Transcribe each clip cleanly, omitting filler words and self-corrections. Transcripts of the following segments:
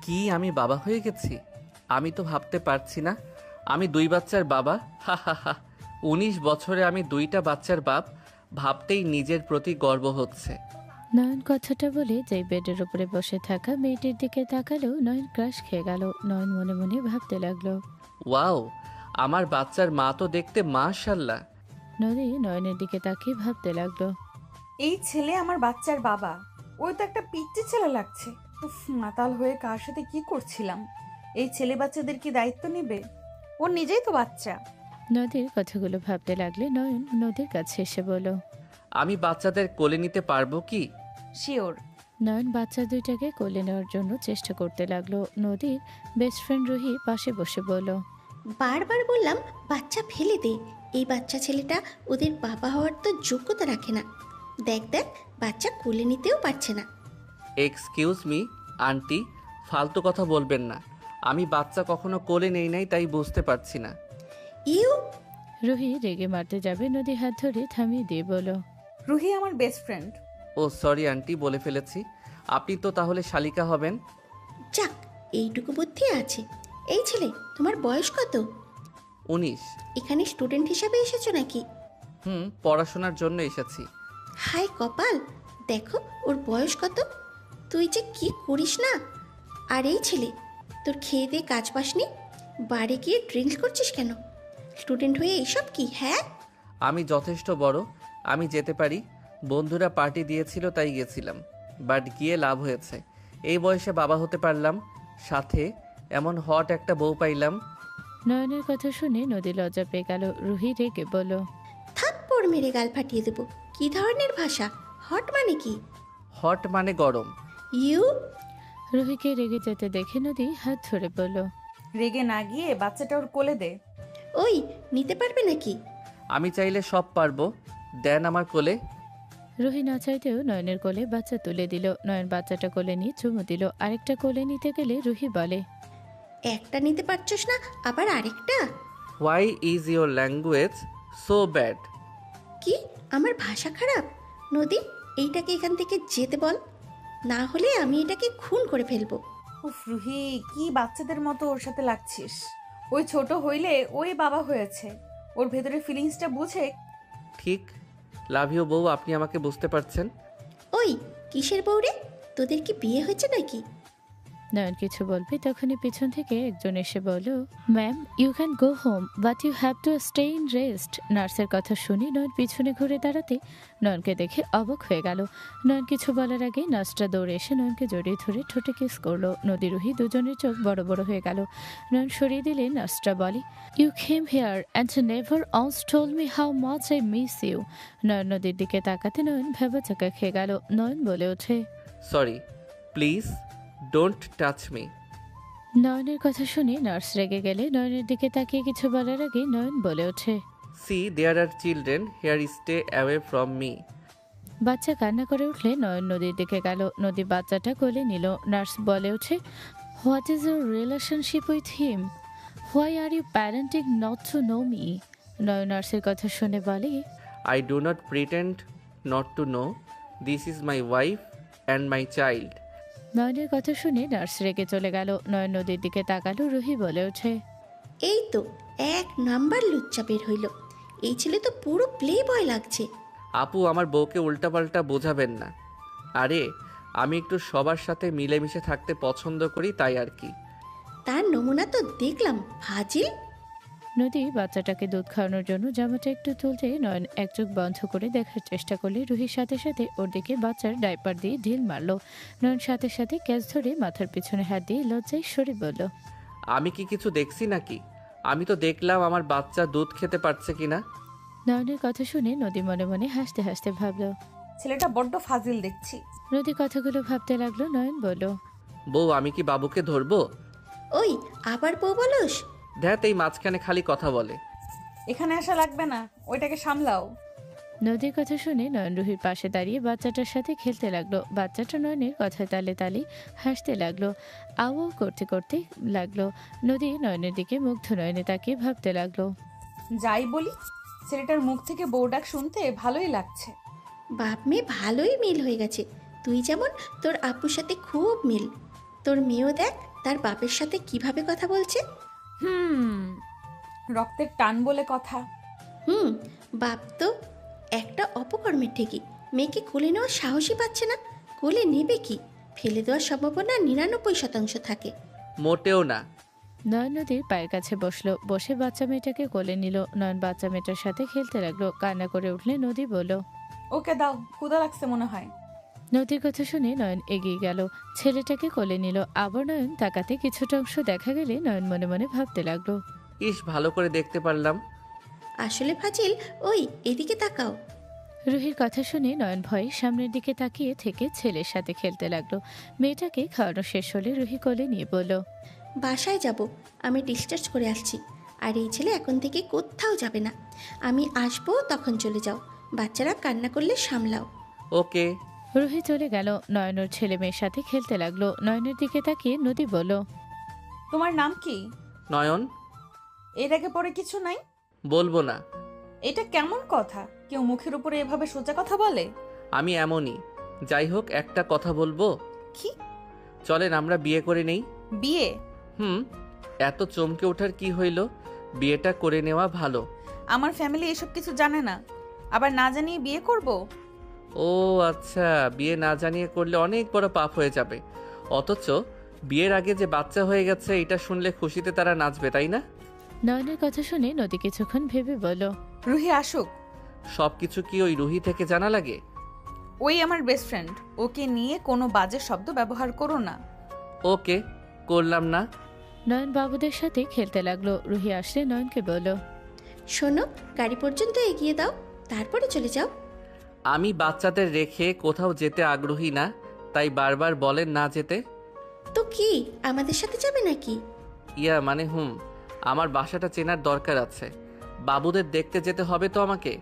কি আমি বাবা হয়ে গেছি? আমি তো ভাবতে পারছি না আমি 2 বাচ্চার বাবা। হা হা হা। 19 বছরে আমি 2টা বাচ্চার বাপ, ভাবতেই নিজের প্রতি গর্ব হচ্ছে। নয়ন কথাটা বলে যেই বেডের উপরে বসে থাকা মেয়েটির দিকে তাকালো, নয়ন ক্রাশ খেয়ে গেল। নয়ন মনে মনে ভাবতে লাগলো। ওয়াও, আমার বাচ্চার মা তো দেখতে মাশাল্লাহ। নদী নয়নের দিকে তাকিয়ে ভাবতে লাগলো। এই ছেলে আমার বাচ্চার বাবা। ওই তো একটা পিচ্চি ছেলে লাগছে। উফ, মাতাল হয়ে কার সাথে কি করছিলাম। এই ছেলে বাচ্চাদের কি দায়িত্ব নেবে? ও নিজেই তো বাচ্চা। নদীর কথাগুলো ভাবতে লাগলে নয়ন নদীর কাছে এসে বলল। আমি বাচ্চাদের কোলে নিতে পারবো কি? শিওর। নয়ন বাচ্চা দুইটাকে কোলে নেওয়ার জন্য চেষ্টা করতে লাগলো। নদীর বেস্ট ফ্রেন্ড রুহি পাশে বসে বলল। বারবার বললাম বাচ্চা ফেলে দে, এই বাচ্চা ছেলেটা ওদের বাবা হওয়ার তো যোগ্যতা রাখে না। দেখ দেখ, বাচ্চা কোলে নিতেও পারছে না। এক্সকিউজ মি আন্টি, ফালতু কথা বলবেন না। আমি বাচ্চা কখনো কোলে নেই নাই, তাই বুঝতে পারছি না। ইউ, রুহি রেগে মারতে যাবে, নদী হাত ধরে থামিয়ে দিয়ে বলল। রুহি আমার বেস্ট ফ্রেন্ড। ও সরি আন্টি, বলে ফেলেছি। আপনি তো তাহলে শালিকা হবেন। যাক, এইটুকু বুদ্ধি আছে। এই ছেলে, তোমার বয়স কত? 19। এখানে স্টুডেন্ট হিসাবে এসেছো নাকি? পড়াশোনার জন্য এসেছি। হাই কপাল, দেখো ওর বয়স কত। তুই যে কি করিস না। আর এই ছেলে, তোর খেয়ে দিয়ে কাজ পাসনি, বাড়ি গিয়ে ড্রিঙ্কস করছিস কেন? স্টুডেন্ট হয়ে এইসব কি? হ্যাঁ, আমি যথেষ্ট বড়, আমি যেতে পারি। বন্ধুরা পার্টি দিয়েছিল তাই গেছিলাম, বাট গিয়ে লাভ হয়েছে। এই বয়সে বাবা হতে পারলাম, সাথে এমন হট একটা বউ পাইলাম। নয়নের কথা শুনে নদী লজ্জা পেয়ে গেল। রুহি রেগে বলল। থাপ্পড় মেরে গাল ফাটিয়ে দেবো। কি ধরনের ভাষা? হট মানে কি? হট মানে গরম। ইউ, রুহিকে রেগে যেতে দেখে নদী হাত ধরে বলল। রেগে না গিয়ে বাচ্চাটা ওর কোলে দে। ওই নিতে পারবে নাকি? আমি চাইলে সব পারবো, দেন আমার কোলে। রুহি না চাইতেও নয়নের কোলে বাচ্চা তুলে দিল। নয়ন বাচ্চাটা কোলে নিয়ে চুমু দিল। আরেকটা কোলে নিতে গেলে রুহি বলে। একটা নিতে পারছস না, আবার আরেকটা? Why is your language so bad? কি, আমার ভাষা খারাপ? নদী, এইটাকে এখান থেকে যেতে বল, না হলে আমি এটাকে খুন করে ফেলবো। উফ রুহি, কি বাচ্চাদের মতো ওর সাথে লাগছিস। ওই ছোট হইলে ওই বাবা হয়েছে। ওর ভেতরে ফিলিংসটা বুঝে। ঠিক। লাভ ইউ বউ, আপনি আমাকে বুঝতে পারছেন। ওই কিসের বউরে? তোদের কি বিয়ে হয়েছে নাকি? নয়ন কিছু বলবে তখনই পিছন থেকে একজন এসে বলল। Ma'am, you can go home but you have to stay in rest. নার্সের কথা শুনে নয়ন পিছনে ঘুরে দাঁড়াতে নয়নকে দেখে অবাক হয়ে গেল। নয়ন কিছু বলার আগে নার্সটা দৌড়ে এসে নয়নকে জড়িয়ে ধরে ঠোঁটে কিস করলো। নদী রুহি দুজনের চোখ বড় বড় হয়ে গেল। নয়ন সরিয়ে দিলে নার্সটা বলে, you came here and never once told me how much I miss you. Nayan নদীর দিকে তাকাতে নয়ন ভেবাচাকা খেয়ে গেল। নয়ন বলে ওঠে, sorry, please don't touch me. নয়নের কথা শুনে নার্স রেগে গেলে নয়নের দিকে তাকিয়ে কিছু বলার আগে নয়ন বলে ওঠে, see there are children here, stay away from me. বাচ্চা কান্না করে উঠলে নয়ন নদীর দিকে গেল। নদী বাচ্চাটা কোলে নিল। নার্স বলে ওঠে, what is your relationship with him? Why are you parenting not to know me? Nayan নার্সের কথা শুনে বলে, I do not pretend not to know. This is my wife and my child. নয়নের কথা শুনে নার্স রেগে চলে গেল। নয়ন নদীর দিকে তাকালো। রুহি বলে ওঠে, এই তো এক নাম্বার লুচ্চা বের হইল। এই ছেলে তো পুরো প্লে বয় লাগছে। আপু, আমার বউকে উল্টাপাল্টা বোঝাবেন না। আরে, আমি একটু সবার সাথে মিলেমিশে থাকতে পছন্দ করি, তাই আর কি। তার নমুনা তো দেখলাম, ফাজিল। নদী বাচ্চাটাকে দুধ খাওয়ানোর জন্য জামাটা একটু তুলতে নয়ন এক চোখ বন্ধ করে দেখার চেষ্টা করলে রুহির সাথে সাথে ওর দিকে বাচ্চার ডাইপার দিয়ে ঢিল মারলো। নয়ন সাথে সাথে ক্যাচ ধরে মাথার পিছনে হাত দিয়ে লজ্জায় সরে বলল, আমি কি কিছু দেখছি নাকি? আমি তো দেখলাম আমার বাচ্চা দুধ খেতে পারছে কিনা। নয়নের কথা শুনে নদী মনে মনে হাসতে হাসতে ভাবলো। ছেলেটা বড্ড ফাজিল দেখছি। নদী কথাগুলো ভাবতে লাগলো। নয়ন বলল, বউ, আমি কি বাবুকে ধরবো? ওই আবার বউ বলস? ধ্যাত, এই মাঝখানে খালি কথা বলে। এখানে আসা লাগবে না, ওইটাকে সামলাও। নদীর কথা শুনে নয়ন রুহির পাশে দাঁড়িয়ে বাচ্চাটার সাথে খেলতে লাগলো। বাচ্চাটা নয়নের কথায় তালে তালে হাসতে লাগলো, আও করতে করতে লাগলো। নদী নয়নের দিকে মুগ্ধ নয়নে তাকিয়ে ভাবতে লাগলো। যাই বলি, ছেলেটার মুখ থেকে বউ ডাক শুনতে ভালোই লাগছে। বাপ মেয়ে ভালোই মিল হয়ে গেছে। তুই যেমন, তোর আপুর সাথে খুব মিল। তোর মেয়েও দেখ তার বাপের সাথে কিভাবে কথা বলছে? হুম, রক্তের টান বলে কথা। হুম, বাপ তো একটা অপকর্মের ঠিকই। মেয়েকে কোলে নেওয়ার সাহসই পাচ্ছে না। কোলে নেবে কি? ফেলে দেওয়ার সম্ভাবনা 99% থাকে। মোটেও না। নয়ন নদীর পায়ের কাছে বসলো, বসে বাচ্চা মেয়েটাকে কোলে নিল। নয়ন বাচ্চা মেয়েটার সাথে খেলতে লাগলো। কান্না করে উঠলে নদী বলল, ওকে দাও, ক্ষুধা লাগছে মনে হয়। নদীর কথা শুনে নয়ন এগিয়ে গেল, ছেলেটাকে কোলে নিল। আবার নয়ন তাকাতে কিছুটা অংশ দেখা গেলে নয়ন মনে মনে ভাবতে লাগলো, ইস, ভালো করে দেখতে পারলাম। আসলে ফাজিল, ওই এদিকে তাকাও। রুহির কথা শুনে নয়ন ভয়ে সামনের দিকে তাকিয়ে থেকে ছেলের সাথে খেলতে লাগলো। মেয়েটাকে খাওয়ানো শেষ হলে রুহি কোলে নিয়ে বলল, বাসায় যাব, আমি ডিসচার্জ করে আসছি। আর এই ছেলে এখন থেকে কোথাও যাবে না। আমি আসবো, তখন চলে যাও। বাচ্চারা কান্না করলে সামলাও। ওকে। রুহি চলে গেল। নয়ন ওর ছেলে মেয়ের সাথে খেলতে লাগলো। নয়নের দিকে তাকিয়ে নদী বলল, তোমার নাম কি? নয়ন। এর আগে পরে কিছু নাই? বলবো না। এটা কেমন কথা? কেউ মুখের উপরে এভাবে সোজা কথা বলে? আমি এমনই। যাই হোক, একটা কথা বলবো? কি? চলেন আমরা বিয়ে করে নেই। বিয়ে? হুম। এত চমকে ওঠার কি হইল? বিয়েটা করে নেওয়া ভালো। আমার ফ্যামিলি এসব কিছু জানে না, আবার না জানিয়ে বিয়ে করব? ও আচ্ছা, বিয়ে না জানিয়ে করলে অনেক বড় পাপ হয়ে যাবে। অথচ বিয়ের আগে যে বাচ্চা হয়ে গেছে এটা শুনলে খুশিতে তারা নাচবে, তাই না? নয়নের কথা শুনে নদী কিছুক্ষণ ভেবে বলল, রুহি আসুক। সব কিছু কি ওই রুহি থেকে জানা লাগে? ওই আমার বেস্ট ফ্রেন্ড, ওকে নিয়ে কোনো বাজে শব্দ ব্যবহার করো না। ওকে, করলাম না। নয়ন বাবুদের সাথে খেলতে লাগলো। রুহি আসলে নয়নকে বলল, শোনো, গাড়ি পর্যন্ত এগিয়ে দাও, তারপরে চলে যাও। আমি বাচ্চাদের রেখে কোথাও যেতে আগ্রহী না, তাই বারবার বলেন না যেতে। তো কি আমাদের সাথে যাবে নাকি? ইয়া মানে আমার বাসাটা চেনার দরকার আছে। বাবুদের দেখতে যেতে হবে তো আমাকে।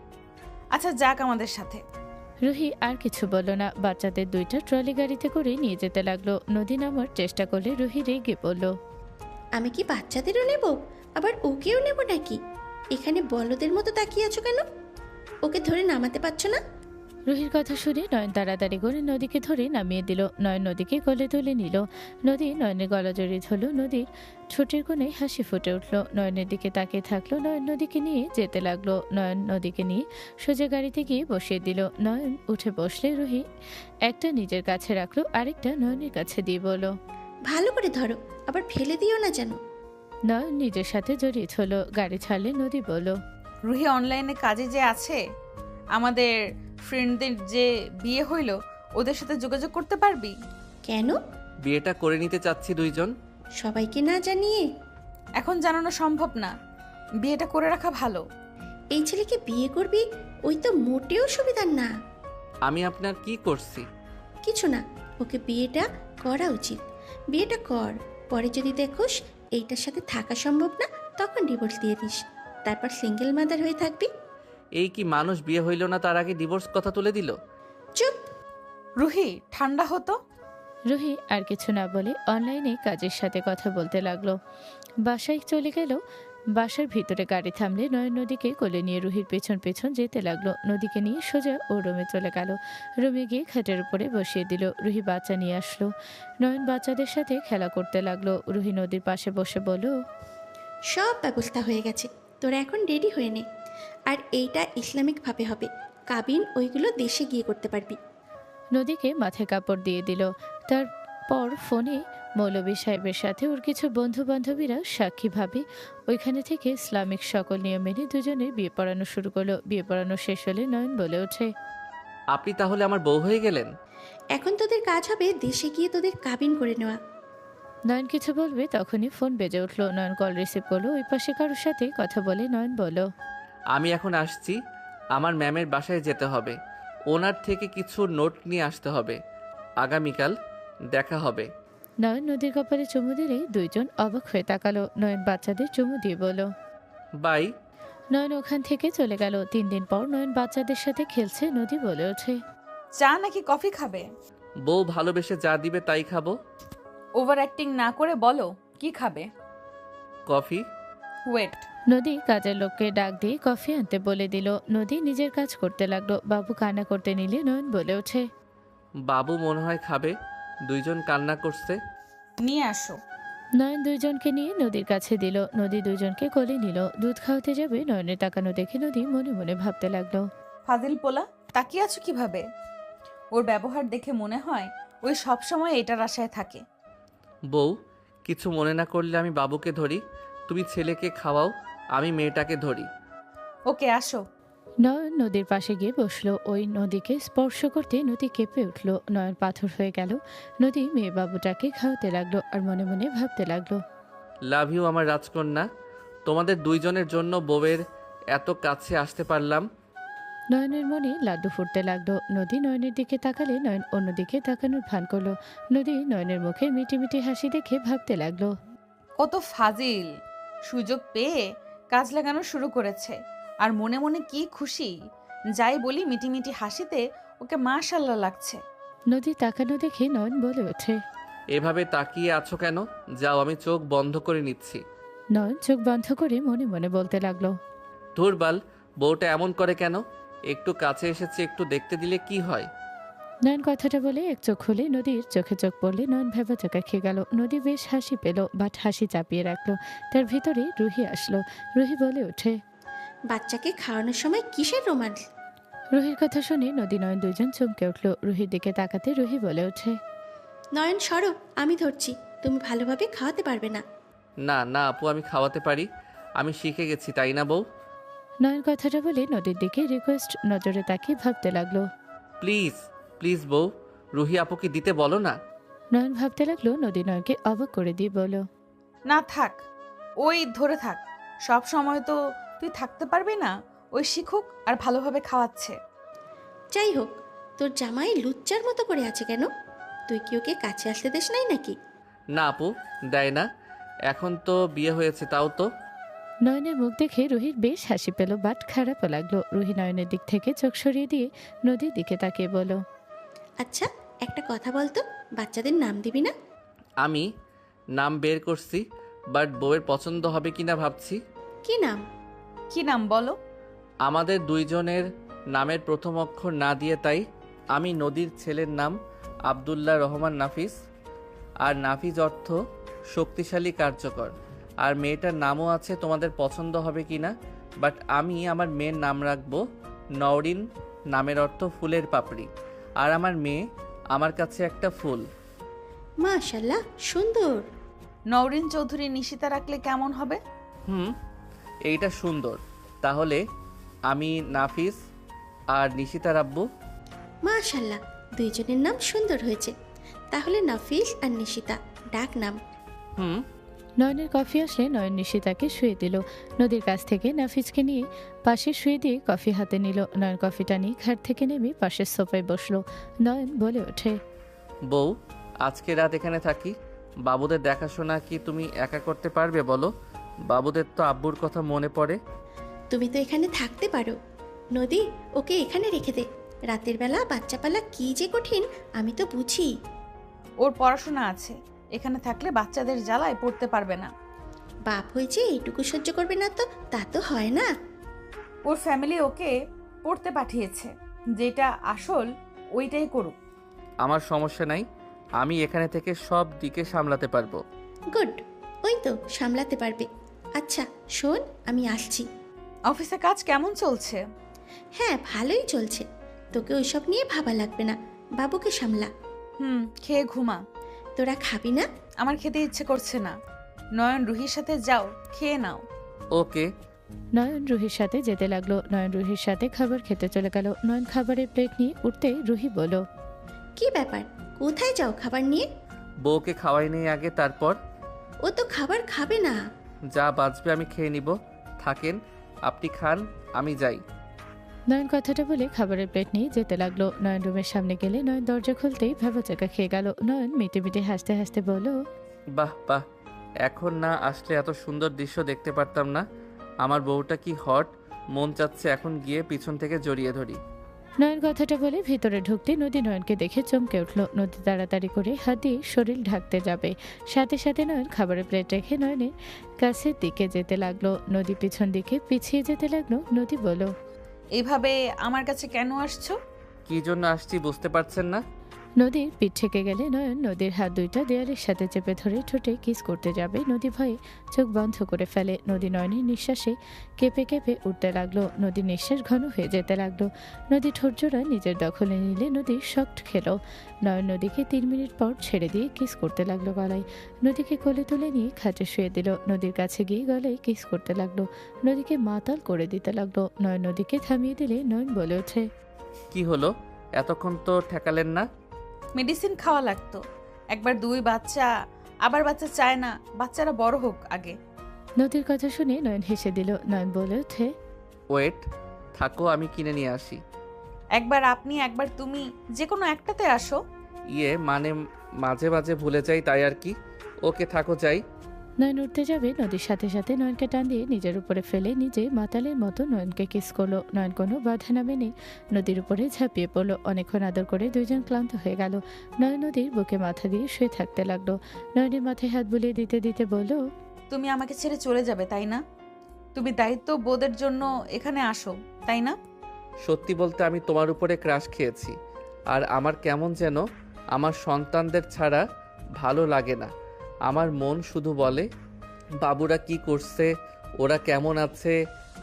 আচ্ছা যাক আমাদের সাথে। রুহি আর কিছু বলল না। বাচ্চাদের দুইটা ট্রলি গাড়িতে করে নিয়ে যেতে লাগলো। নদী নামার চেষ্টা করলে রুহি রেগে বলল, আমি কি বাচ্চাদেরও নেব, আবার ওকেও নেব নাকি? এখানে বলদের মতো তাকিয়ে আছো কেন? ওকে ধরে নামাতে পারছো না? রুহির কথা শুনে নয়ন তাড়াতাড়ি করে নদীকে ধরে নামিয়ে দিল। নয়ন নদীকে কোলে তুলে নিল। নদী নয়নের গলা জড়িয়ে ধরল। নদীর ঠোঁটের কোণে হাসি ফুটে উঠল। নয়নের দিকে তাকিয়ে থাকলো। নয়ন নদীকে নিয়ে যেতে লাগলো। নয়ন নদীকে নিয়ে সোজা গাড়িতে গিয়ে বসিয়ে দিল। নয়ন উঠে বসলে রুহি একটা নিজের কাছে রাখলো, আরেকটা নয়নের কাছে দিয়ে বলল, ভালো করে ধরো, আবার ফেলে দিও না যেন। নয়ন নিজের সাথে জড়িয়ে ধরল। গাড়ি ছাড়লে নদী বলল, রুহি অনলাইনে কাজে যে আছে, আমাদের ফ্রেন্ডদের যে বিয়ে হইল ওদের সাথে যোগাযোগ করতে পারবি? কেন? বিয়েটা করে নিতে চাচ্ছি দুইজন। সবাইকে না জানিয়ে? এখন জানানো সম্ভব না, বিয়েটা করে রাখা ভালো। এই ছেলেকে বিয়ে করবি, ওই তো মোটেও সুবিধার না। আমি আপনার কি করছি? কিছু না, ওকে বিয়েটা করা উচিত। বিয়েটা কর, পরে যদি দেখোস এইটার সাথে থাকা সম্ভব না, তখন ডিভোর্স দিয়ে দিস। তারপর সিঙ্গেল মাদার হয়ে থাকবি। এই কি মানুষ, বিয়ে হইল না তার আগে ডিভোর্স কথা তুলে দিল? চুপ। রুহি ঠান্ডা হতো। রুহি আর কিছু না বলে অনলাইনে কাজের সাথে কথা বলতে লাগলো। বাসায় চলে গেল। বাসার ভিতরে গাড়ি থামলে নয়ন নদীকে কোলে নিয়ে রুহির পেছন পেছন যেতে লাগলো। নদীকে নিয়ে সোজা ও রুমে চলে গেল। রুমে গিয়ে খাটের উপরে বসিয়ে দিল। রুহি বাচ্চা নিয়ে আসলো। নয়ন বাচ্চাদের সাথে খেলা করতে লাগলো। রুহি নদীর পাশে বসে বলল, সব ব্যবস্থা হয়ে গেছে, তোরা এখন রেডি হয়ে নে। আর এইটা ইসলামিকভাবে হবে, কাবিন ওইগুলো দেশে গিয়ে করতে পারবি। নদীকে মাথায় কাপড় দিয়ে দিল। তারপর ফোনে মৌলভী সাহেবের সাথে ওর কিছু বন্ধু বান্ধবীরা সাক্ষীভাবে ওইখানে থেকে ইসলামিক সকল নিয়ম মেনে দুজনের বিয়ে পড়ানো শুরু করলো। বিয়ে পড়ানো শেষ হলে নয়ন বলে ওঠে, আপনি তাহলে আমার বউ হয়ে গেলেন। এখন তোদের কাজ হবে দেশে গিয়ে তোদের কাবিন করে নেওয়া। নয়ন কিছু বলবে তখনই ফোন বেজে উঠলো। নয়ন কল রিসিভ করলো। ওই পাশে কারোর সাথে কথা বলে নয়ন বলল, আমি এখন আসছি, আমার ম্যামের বাসায় যেতে হবে। ওনার থেকে কিছু নোট নিয়ে আসতে হবে। আগামীকাল দেখা হবে। নয়ন নদীর কপালে চুমু দিলেই দুইজন অবাক হয়ে তাকালো। নয়ন বাচ্চাদের চুমু দিয়ে বলল, বাই। নয়ন ওখান থেকে চলে গেল। 3 দিন পর নয়ন বাচ্চাদের সাথে খেলছে। নদী বলে ওঠে, চা নাকি কফি খাবে? বউ ভালোবেসে যা দিবে তাই খাবো। ওভার অ্যাক্টিং না করে বলো কি খাবে। কফি। ওয়েট। নদী কাজের লোককে ডাক দিয়ে কফি আনতে বলে দিল। নদী নিজের কাজ করতে লাগলো। বাবু কান্না করতে নিলে নয়ন বলে ওঠে, বাবু মনে হয় খাবে, দুইজন কান্না করছে। নিয়ে আসো। নয়ন দুইজনকে নিয়ে নদীর কাছে দিল। নদী দুইজনকে কোলে নিল। দুধ খাওয়াতে যাবে নয়নের তাকানো দেখে নদী মনে মনে ভাবতে লাগলো। ফাজিল পোলা, তাকিয়ে আছো কিভাবে? ওর ব্যবহার দেখে মনে হয় ওই সব সময় এটার আশায় থাকে। বউ, কিছু মনে না করলে আমি বাবুকে ধরি, তুমি ছেলেকে খাওয়াও, আমি মেয়েটাকে ধরি। ওকে আসো। নয়ন নদীর পাশে গিয়ে বসলো। ওই নদীকে স্পর্শ করতে নদী কেঁপে উঠল। নয়ন পাথর হয়ে গেল। নদী মেয়ে বাবুটাকে খাওয়াতে লাগলো আর মনে মনে ভাবতে লাগলো। লাভ ইউ আমার রাজকন্যা, তোমাদের দুইজনের জন্য বউয়ের এত কাছে আসতে পারলাম। নয়নের মনে লাড্ডু ফুটতে লাগলো। নদী নয়নের দিকে তাকালে নয়ন অন্যদিকে তাকানোর ভান করলো। নদী নয়নের মুখে মিটি মিটি হাসি দেখে ভাবতে লাগলো। কত ফাজিল, সুযোগ পেয়ে কাজ লাগানো শুরু করেছে আর মনে মনে কি খুশি। যাই বলি মিটিমিটি হাসিতে ওকে মাশাল্লাহ লাগছে। নদী তাকানো দেখে নয়ন বলে ওঠে। এভাবে তাকিয়ে আছো কেন? যাও, আমি চোখ বন্ধ করে নিচ্ছি। নয়ন চোখ বন্ধ করে মনে মনে বলতে লাগলো। ধুরবাল, বউটা এমন করে কেন? একটু কাছে এসেছে, একটু দেখতে দিলে কি হয়? নয়ন কথাটা বলে এক চোখ খুলে নদীর চোখে চোখ পড়লে নয়ন ভেবা চোখে খেয়ে গেল। নদী বেশ হাসি পেল, বাট হাসি চাপিয়ে রাখলো। তার ভিতরে রুহি আসলো। রুহি বলে ওঠে। বাচ্চাকে খাওয়ানোর সময় কিসের রোমান্স? রুহির কথা শুনে নদী নয়ন দুইজন চমকে উঠল। রুহির দিকে তাকাতে রুহি বলে ওঠে। নয়ন সরো, আমি ধরছি, তুমি ভালোভাবে খাওয়াতে পারবে না। না না আপু, আমি খাওয়াতে পারি, আমি শিখে গেছি, তাই না বউ? নয়ন কথাটা বলে নদীর দিকে রিকোয়েস্ট নজরে তাকিয়ে ভাবতে লাগলো। প্লিজ প্লিজ বউ, রুহি আপুকে দিতে বলো না। নয়ন ভাবতে লাগলো। নদী নয়নকে অবাক করে দিয়ে বলল। না থাক, ওই ধরে থাক, সব সময় তো তুই থাকতে পারবি না। ওই শিখুক আর ভালোভাবে খাওয়াচ্ছে। যাই হোক, তোর জামাই লুচ্চার মতো করে আছে কেন? তুই কি ওকে কাছে আসতে দিস নাই নাকি? না আপু, দেয় না, এখন তো বিয়ে হয়েছে তাও তো। নয়নের মুখ দেখে রুহির বেশ হাসি পেল, বাট খারাপও লাগলো। রুহি নয়নের দিক থেকে চোখ সরিয়ে দিয়ে নদীর দিকে তাকিয়ে বলল। আচ্ছা, একটা কথা বলতো, বাচ্চাদের নাম দিবি না? আমি নাম বের করছি, বাট বউয়ের পছন্দ হবে কিনা ভাবছি। কি নাম? কি নাম বলো? আমাদের দুইজনের নামের প্রথম অক্ষর না দিয়ে, তাই আমি নদীর ছেলের নাম আব্দুল্লাহ রহমান নাফিস, আর নাফিস অর্থ শক্তিশালী কার্যকর, আর মেয়েটার নামও আছে, তোমাদের পছন্দ হবে কিনা, বাট আমি আমার মেয়ের নাম রাখবো নওরিন, নামের অর্থ ফুলের পাপড়ি, আর আমার মেয়ে আমার কাছে একটা ফুল। মাশাল্লাহ, সুন্দর। নওরিন চৌধুরী নিশিতা রাখলে কেমন হবে? এইটা সুন্দর, তাহলে আমি নাফিস আর নিশিতা রাখবো। মাশাল্লাহ, দুইজনের নাম সুন্দর হয়েছে। তাহলে নাফিস আর নিশিতা ডাক নাম। নয়নের কফি আসলে নয়ন নিশিতাকে শুয়ে দিল। নদীর কাছ থেকে নাফিসকে নিয়ে পাশে শুয়ে দিয়ে কফি হাতে নিল। নয়ন কফিটা নিয়ে ঘাট থেকে নেমে পাশের সোফায় বসলো। নয়ন বলে ওঠে। বউ, আজকে রাত এখানে থাকি, বাবুদের দেখাশোনা কি তুমি একা করতে পারবে বলো? বাবুদের তো আব্বুর কথা মনে পড়ে। তুমি তো এখানে থাকতে পারো। নদী, ওকে এখানে রেখে দে। রাতের বেলা বাচ্চা পালা কি যে কঠিন আমি তো বুঝি। ওর পড়াশোনা আছে, এখানে থাকলে বাচ্চাদের জ্বালায় পড়তে পারবে না। বাপ হয়েছে এইটুকু সহ্য করবে না তো তা তো হয় না। ওর ফ্যামিলি ওকে পড়তে পাঠিয়েছে, যেটা আসল ওইটাই করুক। আমার সমস্যা নাই, আমি এখানে থেকে সব দিকে সামলাতে পারবো। গুড, ওই তো সামলাতে পারবে। আচ্ছা শোন, আমি আসছি। অফিসে কাজ কেমন চলছে? হ্যাঁ, ভালোই চলছে। তোকে ওইসব নিয়ে ভাবা লাগবে না, বাবুকে সামলা। খেয়ে ঘুমা। তোরা খাবি না? আমার খেতে ইচ্ছে করছে না। নয়ন রুহির সাথে যাও, খেয়ে নাও। ওকে। নয়ন রুহির সাথে যেতে লাগলো। নয়ন রুহির সাথে খাবার খেতে চলে গেল। নয়ন খাবারের প্লেট নিয়ে উঠতেই রুহি বলল। কি ব্যাপার, কোথায় যাও খাবার নিয়ে? বউকে খাওয়াই নেই আগে, তারপর। ও তো খাবার খাবে না। যা বাঁচবে আমি খেয়ে নিব, থাকেন, আপনি খান, আমি যাই। নয়ন কথাটা বলে খাবারের প্লেট নিয়ে যেতে লাগলো। নয়ন রুমের সামনে গেলে নয়ন দরজা খুলতেই ভেবাচাকা খেয়ে গেল। নয়ন মিটে মিটে হাসতে হাসতে বলল। বাহ বাহ, এখন না আসলে এত সুন্দর দৃশ্য দেখতে পারতাম না। আমার বউটা কি হট, মন চাচ্ছে এখন গিয়ে পিছন থেকে জড়িয়ে ধরি। নয়ন কথাটা বলে ভিতরে ঢুকতে নদী নয়নকে দেখে চমকে উঠল। নদী তাড়াতাড়ি করে হাত দিয়ে শরীর ঢাকতে যাবে, সাথে সাথে নয়ন খাবারের প্লেট রেখে নয়নের কাছের দিকে যেতে লাগলো। নদী পিছন দিকে পিছিয়ে যেতে লাগলো। নদী বলল। এইভাবে আমার কাছে কেন আসছো? কি জন্য আসছি বুঝতে পারছেন না? নদীর পিঠ থেকে গেলে নয়ন নদীর হাত দুইটা দেয়ালের সাথে চেপে ধরে ঠোঁটে কিস করতে যাবে। নদী ভয়ে চোখ বন্ধ করে ফেলে। নদী নয়নের নিঃশ্বাসে কেঁপে কেঁপে উঠতে লাগলো। নদীর নিঃশ্বাস ঘন হয়ে যেতে লাগলো। নদী ঠোঁটজোড়া নিজের দখলে নিলে নদী শক্ট খেল। নয়ন নদীকে 3 মিনিট পর ছেড়ে দিয়ে কিস করতে লাগলো গলায়। নদীকে কোলে তুলে নিয়ে খাটে শুয়ে দিল। নদীর কাছে গিয়ে গলায় কিস করতে লাগলো। নদীকে মাতাল করে দিতে লাগলো। নয়ন নদীকে থামিয়ে দিলে নয়ন বলে ওঠে, কি হলো? এতক্ষণ তো ঠেকালেন না। মেডিসিন খাওয়া লাগতো। একবার 2 বাচ্চা, আবার বাচ্চা চায় না, বাচ্চারা বড় হোক আগে। নদীর কথা শুনে নয়ন হেসে দিল। নয়ন বলে ওঠে, ওয়েট, থাকো, আমি কিনে নিয়ে আসি। একবার আপনি, একবার তুমি, যে কোনো একটাতে আসো। মানে মাঝে মাঝে ভুলে যাই, তাই আর কি। ওকে, থাকো, যাই। নয়ন উঠতে যাবে, নদীর সাথে সাথে নয়নকে টান দিয়ে নিজের উপরে ফেলে নিজে মাতালের মতো নয়নকে কিস করলো। নয়ন কোনো বাধা না মেনে নদীর উপরে ঝাঁপিয়ে পড়লো। অনেকক্ষণ আদর করে দুইজন ক্লান্ত হয়ে গেল। নয়ন নদীর বুকে মাথা দিয়ে শুয়ে থাকতে লাগলো। নয়নের মাথায় হাত বুলিয়ে দিতে দিতে বলল, তুমি আমাকে ছেড়ে চলে যাবে, তাই না? তুমি দায়িত্ব বোধের জন্য এখানে আসো, তাই না? সত্যি বলতে আমি তোমার উপরে ক্রাশ খেয়েছি। আর আমার কেমন যেন আমার সন্তানদের ছাড়া ভালো লাগে না। আমার মন শুধু বলে, বাবুরা কি করছে, ওরা কেমন আছে,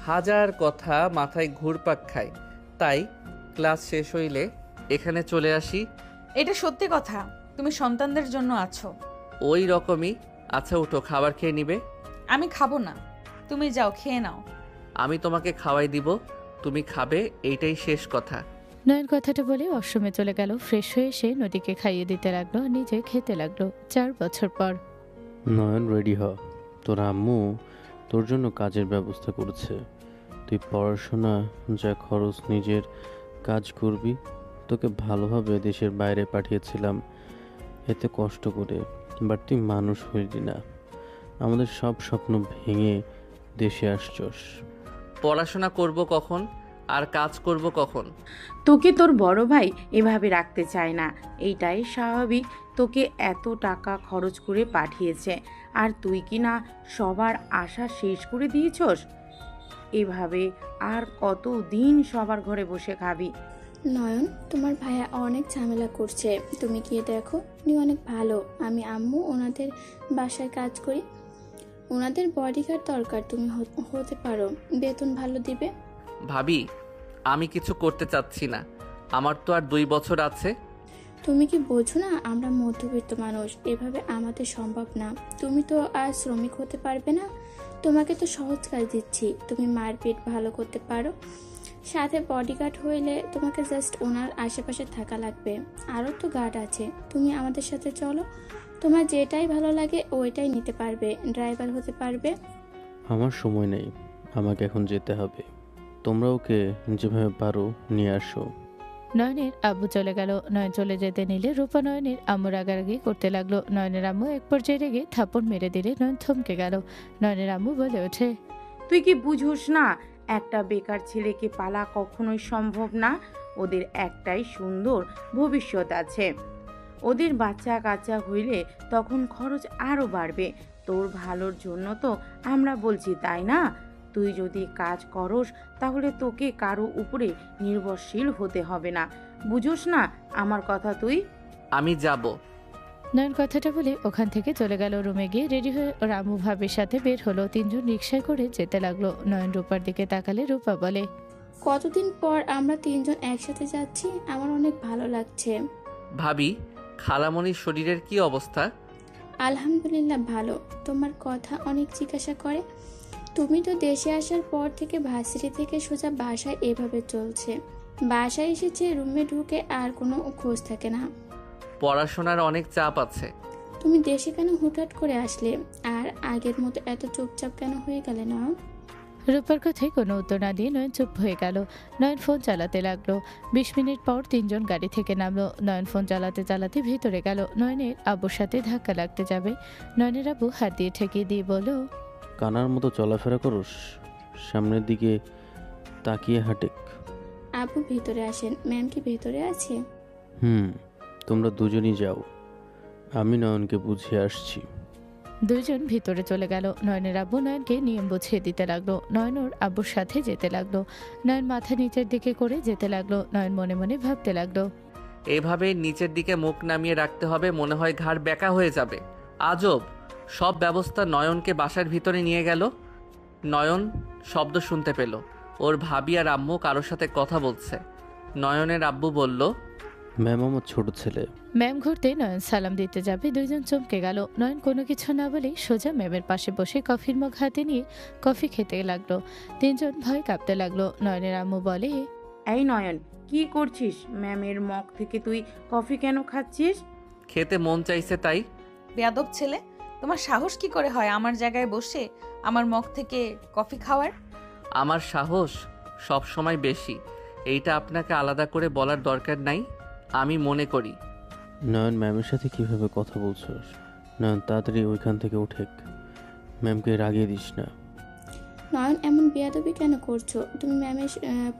হাজার কথা মাথায় ঘুরপাক খায়। তাই ক্লাস শেষ হইলে এখানে চলে আসি। এটা সত্যি কথা, তুমি সন্তানদের জন্য আছো। ওই রকমই। আচ্ছা, উঠো, খাবার খেয়ে নিবে। আমি খাবো না, তুমি যাও, খেয়ে নাও। আমি তোমাকে খাওয়াই দিব, তুমি খাবে, এইটাই শেষ কথা। নয়ন কথাটা বলে ওয়াশরুমে চলে গেল। ফ্রেশ হয়ে এসে নদীকে খাইয়ে দিতে লাগলো, নিজে খেতে লাগলো। 4 বছর পর। নয়ন, রেডি হ। তোর আম্মু তোর জন্য কাজের ব্যবস্থা করেছে। তুই পড়াশোনা যা খরচ নিজের কাজ করবি। তোকে ভালোভাবে দেশের বাইরে পাঠিয়েছিলাম এতে কষ্ট করে, বাট তুই মানুষ হইলি না। আমাদের সব স্বপ্ন ভেঙে দেশে আসছস। পড়াশোনা করব কখন আর কাজ করব কখন? তোকে তোর বড় ভাই এভাবে রাখতে চায় না, এইটাই স্বাভাবিক। তোকে এত টাকা খরচ করে পাঠিয়েছে, আর তুই কি না সবার আশা শেষ করে দিয়েছস? এভাবে আর কত দিন সবার ঘরে বসে খাবি? নয়ন, তোমার ভাইয়া অনেক ঝামেলা করছে, তুমি গিয়ে দেখো। উনি অনেক ভালো। আমি আম্মু ওনাদের বাসায় কাজ করি। ওনাদের বডিগার্ড দরকার, তুমি হতে পারো, বেতন ভালো দিবে। ভাবি, আমি কিছু করতে চাচ্ছি না। আমার তো আর 2 বছর আছে। তুমি কি বোঝো না, আমরা মধ্যবিত্ত মানুষ, এভাবে আমাদের সম্ভব না। তুমি তো আর শ্রমিক হতে পারবে না। তোমাকে তো সহজ কাজ দিচ্ছি, তুমি মায়ের পেট ভালো করতে পারো। সাথে বডিগার্ড হইলে তোমাকে জাস্ট ওনার আশেপাশে থাকা লাগবে। আরও তো গার্ড আছে। তুমি আমাদের সাথে চলো, তোমার যেটাই ভালো লাগে ওইটাই নিতে পারবে, ড্রাইভার হতে পারবে। আমার সময় নেই, আমাকে এখন যেতে হবে। তোমরা ওকে যেভাবে পারো নিয়ে আসো। নয়নের আব্বু চলে গেল। নয়ন চলে যেতে নিলে রূপা নয়নের আম্মু রাগারাগি করতে লাগলো। নয়নের আম্মু এক পর্যায়ে রেগে থাপড় মেরে দিলে নয়ন থমকে গেল। নয়নের আম্মু বলে ওঠে, তুই কি বুঝোস না, একটা বেকার ছেলেকে পালা কখনোই সম্ভব না। ওদের একটাই সুন্দর ভবিষ্যৎ আছে। ওদের বাচ্চা কাচ্চা হইলে তখন খরচ আরও বাড়বে। তোর ভালোর জন্য তো আমরা বলছি, তাই না? তুই যদি কাজ করস তাহলে তোকে কারো উপরে নির্ভরশীল হতে হবে না। বুঝোস না আমার কথা তুই? আমি যাব। নয়ন কথাটা বলে ওখান থেকে চলে গেল। রুমে গিয়ে রেডি হয়ে ওর আম্মু ভাবির সাথে বের হলো। 3 জন রিকশায় করে যেতে লাগলো। নয়ন রূপার দিকে তাকালে রূপা বলে, কতদিন পর আমরা 3 জন একসাথে যাচ্ছি, আমার অনেক ভালো লাগছে। ভাবি, খালামণির শরীরের কি অবস্থা? আলহামদুলিল্লাহ ভালো। তোমার কথা অনেক জিজ্ঞাসা করে। তুমি তো দেশে আসার পর থেকে ভার্সিটি থেকে সোজা বাসায় এভাবে চলছে। বাসায় এসেছে, রুমে ঢুকে আর কোনো খোঁজ থাকে না। পড়াশোনার অনেক চাপ আছে। তুমি দেশে কেন হুটহাট করে আসলে? আর আগের মতো এত চুপচাপ কেন হয়ে গেলে না? রূপার কথায় কোনো উত্তর না দিয়ে নয়ন চুপ হয়ে গেল। নয়ন ফোন চালাতে লাগলো। 20 মিনিট পর 3 জন গাড়ি থেকে নামলো। নয়ন ফোন চালাতে চালাতে ভিতরে গেল। নয়নের আব্বুর সাথে ধাক্কা লাগতে যাবে। নয়নের আব্বু হাত দিয়ে ঠেকিয়ে দিয়ে বলল, কানার মতো চলাফেরা করস, সামনের দিকে তাকিয়ে হাঁটেক। আব্বু ভিতরে আসেন। ম্যাম কি ভেতরে আছে? তোমরা দুজনই যাও, আমি নয়নকে বুঝিয়ে আসছি। 2 জন ভিতরে চলে গেল। নয়নের আব্বু নয়নকে নিয়ম বুঝিয়ে দিতে লাগলো। নয়ন ওর আব্বুর সাথে যেতে লাগলো। নয়ন মাথা নিচের দিকে করে যেতে লাগলো। নয়ন মনে মনে ভাবতে লাগলো, এভাবে নিচের দিকে মুখ নামিয়ে রাখতে হবে, মনে হয় ঘাড় বেঁকা হয়ে যাবে। আজব সব ব্যবস্থা। নয়নকে বাসার ভিতরে নিয়ে গেল। নয়ন শব্দ শুনতে পেল। ওর ভাবি আর আম্মু কারোর সাথে কথা বলছে। নয়নের আব্বু বলল, ম্যাম আমার ছোট ছেলে। ম্যাম ঘুরতে নয়ন সালাম দিতে যাবে, দুইজন চমকে গেল। নয়ন কোনো কিছু না বলেই সোজা ম্যামের পাশে বসে কফির মগ হাতে নিয়ে কফি খেতে লাগলো। তিনজন ভয় কাঁপতে লাগলো। নয়নের আম্মু বলে, এই নয়ন, কি করছিস? ম্যামের মগ থেকে তুই কফি কেন খাচ্ছিস? খেতে মন চাইছে তাই। বেয়াদব ছেলে, তোমার সাহস কি করে হয় আমার জায়গায় বসে আমার মগ থেকে কফি খাওয়ার? আমার সাহস সব সময় বেশি, এইটা আপনাকে আলাদা করে বলার দরকার নাই, আমি মনে করি। নয়ন, ম্যামের সাথে কিভাবে কথা বলছস? নয়ন, তাড়াতাড়ি ওইখান থেকে উঠেক। ম্যামকে রাগিয়ে দিস না। নয়ন, এমন বেয়াদবি কেন করছো? তুমি ম্যামের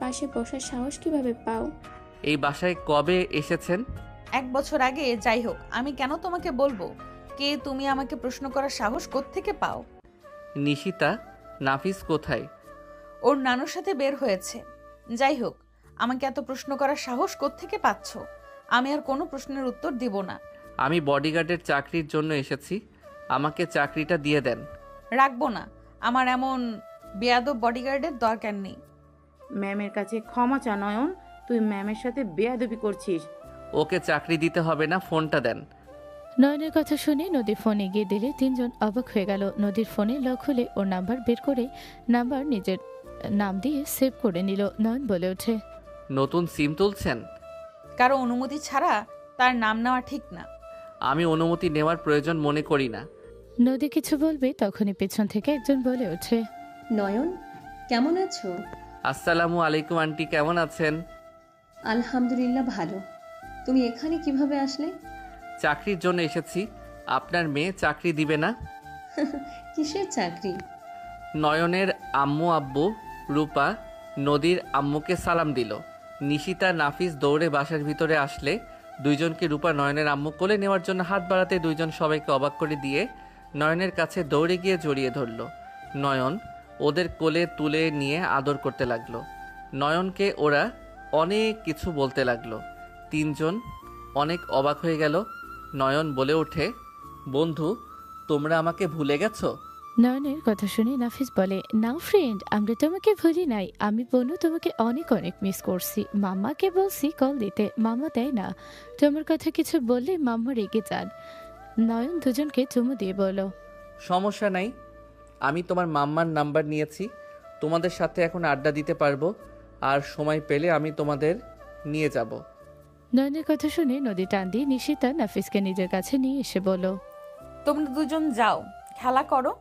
পাশে বসার সাহস কিভাবে পাও? এই বাসায় কবে এসেছেন? 1 বছর আগে। যাই হোক, আমি কেন তোমাকে বলবো কে তুমি? আমাকে প্রশ্ন করার সাহস কোত্থেকে পাও? নিশিতা, নাফিস কোথায়? ওর নানুর সাথে বের হয়েছে। যাই হোক, আমাকে এত প্রশ্ন করার সাহস কোত্থেকে পাচ্ছ? আমি আর কোনো প্রশ্নের উত্তর দিব না। আমি বডিগার্ডের চাকরির জন্য এসেছি, আমাকে চাকরিটা দিয়ে দেন। রাখবো না, আমার এমন বেয়াদব বডিগার্ডের দরকার নেই। ম্যামের কাছে ক্ষমা চা নয়ন, তুই ম্যামের সাথে বেয়াদবি করছিস। ওকে চাকরি দিতে হবে না, ফোনটা দেন। নয়নের কথা শুনে নদী ফোন এগিয়ে দিলে তিনজন অবাক হয়ে গেল। নদীর ফোনে লক হলে ওর নাম্বার বের করে নাম্বার নিজের নাম দিয়ে সেভ করে নিল। নয়ন বলে ওঠে, নতুন সিম তুলছেন? কারো অনুমতি ছাড়া তার নাম নেওয়া ঠিক না। আমি অনুমতি নেওয়ার প্রয়োজন মনে করি না। নদী কিছু বলবে তখনই পেছন থেকে একজন বলে ওঠে, নয়ন, কেমন আছো? আসসালামু আলাইকুম আন্টি, কেমন আছেন? আলহামদুলিল্লাহ ভালো। তুমি এখানে কিভাবে আসলে? চাকরির জন্য এসেছি। আপনার মেয়ে চাকরি দিবে না? কিসের চাকরি? নয়নের আম্মু আব্বু রূপা নদীর আম্মুকে সালাম দিল। নিশিতা নাফিস দৌড়ে বাসার ভিতরে আসলে দুইজনকে রূপা নয়নের আম্মু কোলে নেওয়ার জন্য হাত বাড়াতে দুইজন সবাইকে অবাক করে দিয়ে নয়নের কাছে দৌড়ে গিয়ে জড়িয়ে ধরল। নয়ন ওদের কোলে তুলে নিয়ে আদর করতে লাগলো। নয়নকে ওরা অনেক কিছু বলতে লাগলো। তিনজন অনেক অবাক হয়ে গেল। নয়ন বলে ওঠে, বন্ধু, তোমরা আমাকে ভুলে গেছো? নয়নের কথা শুনে নাফিস বলে, না ফ্রেন্ড, আমরা তোমাকে ভুলি নাই। আমি বনু তোমাকে অনেক অনেক মিস করছি। মাম্মাকে বলছি কল দিতে, মাম্মা দেয় না। তোমার কথা কিছু বললে মাম্মা রেগে যান। নয়ন দুজনকে চুমু দিয়ে বলো, সমস্যা নাই, আমি তোমার মাম্মার নাম্বার নিয়েছি, তোমাদের সাথে এখন আড্ডা দিতে পারবো, আর সময় পেলে আমি তোমাদের নিয়ে যাব। নয়নের কথা শুনে নদী টান দিয়ে নিশিতা নাফিসকে নিজের কাছে নিয়ে এসে বলো, তোমরা দুজন যাও, খেলা করো।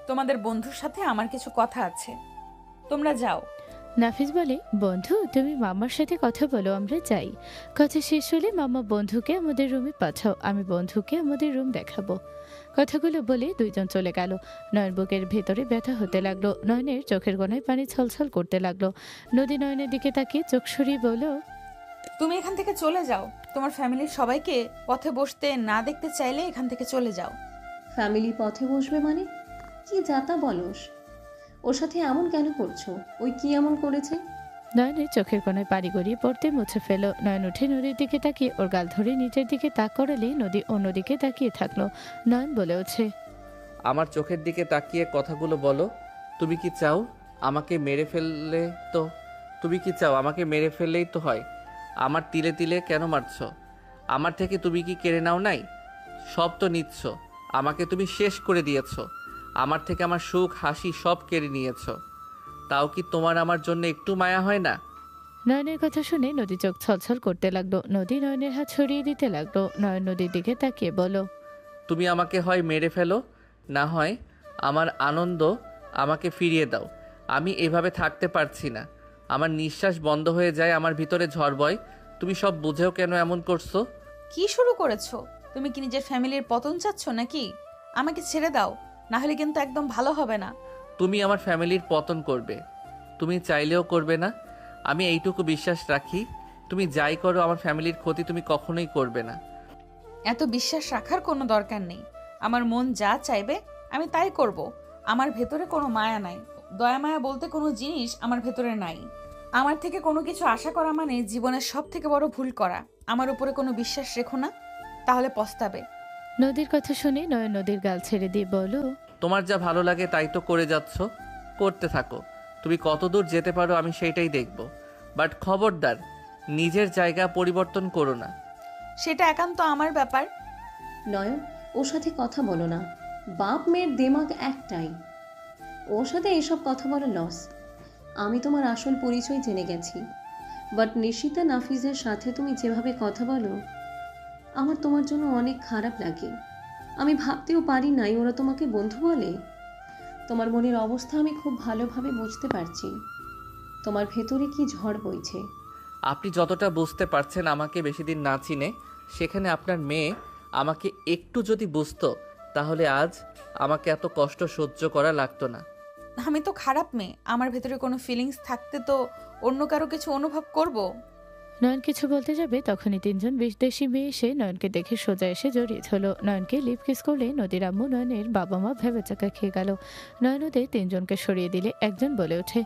তোমাদের বন্ধুর সাথে আমার কিছু কথা আছে, তোমরা যাও। নাফিস বলে, বন্ধু তুমি মাম্মার সাথে কথা বলো, আমরা যাই। কথা শেষ হলে মাম্মা বন্ধুকে আমাদের রুমে পাঠাও, আমি বন্ধুকে আমাদের রুম দেখাবো। কথাগুলো বলে দুইজন চলে গেল। নয়ন বুকের ভেতরে ব্যথা হতে লাগলো। নয়নের চোখের কোণায় পানি ছলছল করতে লাগলো। নদী নয়নের দিকে তাকিয়ে চোখ সরিয়ে বলল, তুমি এখান থেকে চলে যাও। তোমার ফ্যামিলির সবাইকে পথে বসতে না দেখতে চাইলে এখান থেকে চলে যাও। ফ্যামিলি পথে বসবে মানে? কি যাতা বলস? ওর সাথে এমন কেন করছো? ওই কি এমন করেছে? নয়নের চোখের কোণায় পানি গড়িয়ে পড়তে মুছে ফেল। নয়ন উঠে নদীর দিকে তাকিয়ে ওর গাল ধরে নিচের দিকে তাক করালে নদী অন্যদিকে তাকিয়ে থাকলো। নয়ন বলে ওঠে, আমার চোখের দিকে তাকিয়ে কথাগুলো বলো। তুমি কি চাও আমাকে মেরে ফেললে তো তুমি কি চাও আমাকে মেরে ফেললেই তো হয়? আমার তিলে তিলে কেন মারছো? আমার থেকে তুমি কি কেড়ে নাও নাই? সব তো নিচ্ছ। আমাকে তুমি শেষ করে দিয়েছো। আমার থেকে আমার সুখ হাসি সব কেড়ে নিয়েছো। তাও কি তোমার আমার জন্য একটু মায়া হয় না? নয়নের কথা শুনে নদী চোখ ছলছল করতে লাগলো। নদী নয়নের হাত ছড়িয়ে দিতে লাগলো। নয়ন নদীর দিকে তাকিয়ে বলো, তুমি আমাকে হয় মেরে ফেলো, না হয় আমার আনন্দ আমাকে ফিরিয়ে দাও। আমি এভাবে থাকতে পারছি না। আমার নিঃশ্বাস বন্ধ হয়ে যায়, আমার ভিতরে ঝড় বয়। তুমি সব বুঝেও কেন এমন করছো? কি শুরু করেছো? তুমি কি নিজের ফ্যামিলির পতন চাচ্ছ নাকি? আমাকে ছেড়ে দাও, না হলে কিন্তু একদম ভালো হবে না। তুমি আমার ফ্যামিলির পতন করবে, তুমি চাইলেও করবে না। আমি এইটুকু বিশ্বাস রাখি, তুমি যাই করো আমার ফ্যামিলির ক্ষতি তুমি কখনোই করবে না। এত বিশ্বাস রাখার কোনো দরকার নেই। আমার মন যা চাইবে আমি তাই করব। আমার ভেতরে কোনো মায়া নাই, দয়া মায়া বলতে কোনো জিনিস আমার ভেতরে নাই। আমার থেকে কোনো কিছু আশা করা মানে জীবনের সব থেকে বড় ভুল করা। আমার উপরে কোনো বিশ্বাস রেখো না, তাহলে পস্তাবে। নদীর কথা শুনে নয়ন নদীর গাল ছেড়ে দিয়ে বলল, তোমার যা ভালো লাগে তাই তো করে যাচ্ছ, করতে থাকো। তুমি কতদূর যেতে পারো আমি সেইটাই দেখব। বাট খবরদার নিজের জায়গা পরিবর্তন করো না। সেটা একান্ত আমার ব্যাপার। নয়ন, ওর সাথে কথা বলো না। বাপ মেয়ের দিমাগ একটাই। ওর সাথে এসব কথা বলা লস। আমি তোমার আসল পরিচয় জেনে গেছি, বাট নিশিতা নাফিজের সাথে তুমি যেভাবে কথা বলো, আমার তোমার জন্য অনেক খারাপ লাগে। আমি ভাবতেও পারি নাই ওরা তোমাকে বন্ধু বলে। তোমার মনের অবস্থা আমি খুব ভালোভাবে বুঝতে পারছি। তোমার ভেতরে কি ঝড় বইছে। আপনি যতটা বুঝতে পারছেন আমাকে বেশি দিন না চিনে, সেখানে আপনার মেয়ে আমাকে একটু যদি বুঝতো তাহলে আজ আমাকে এত কষ্ট সহ্য করা লাগতো না। আমি তো খারাপ মেয়ে, আমার ভেতরে কোনো ফিলিংস থাকতে তো অন্য কারো কিছু অনুভব করব। নয়ন কিছু বলতে যাবে তখনই তিনজন বিদেশি মেয়ে এসে নয়নকে দেখে সোজা এসে জড়িয়ে ধরল। নয়নকে লিপ কিস করলে নদীর আম্মু নয়নের বাবা মা ভেবেচাকা খেয়ে গেল। নয়ন ওদের তিনজনকে সরিয়ে দিলে একজন বলে ওঠে,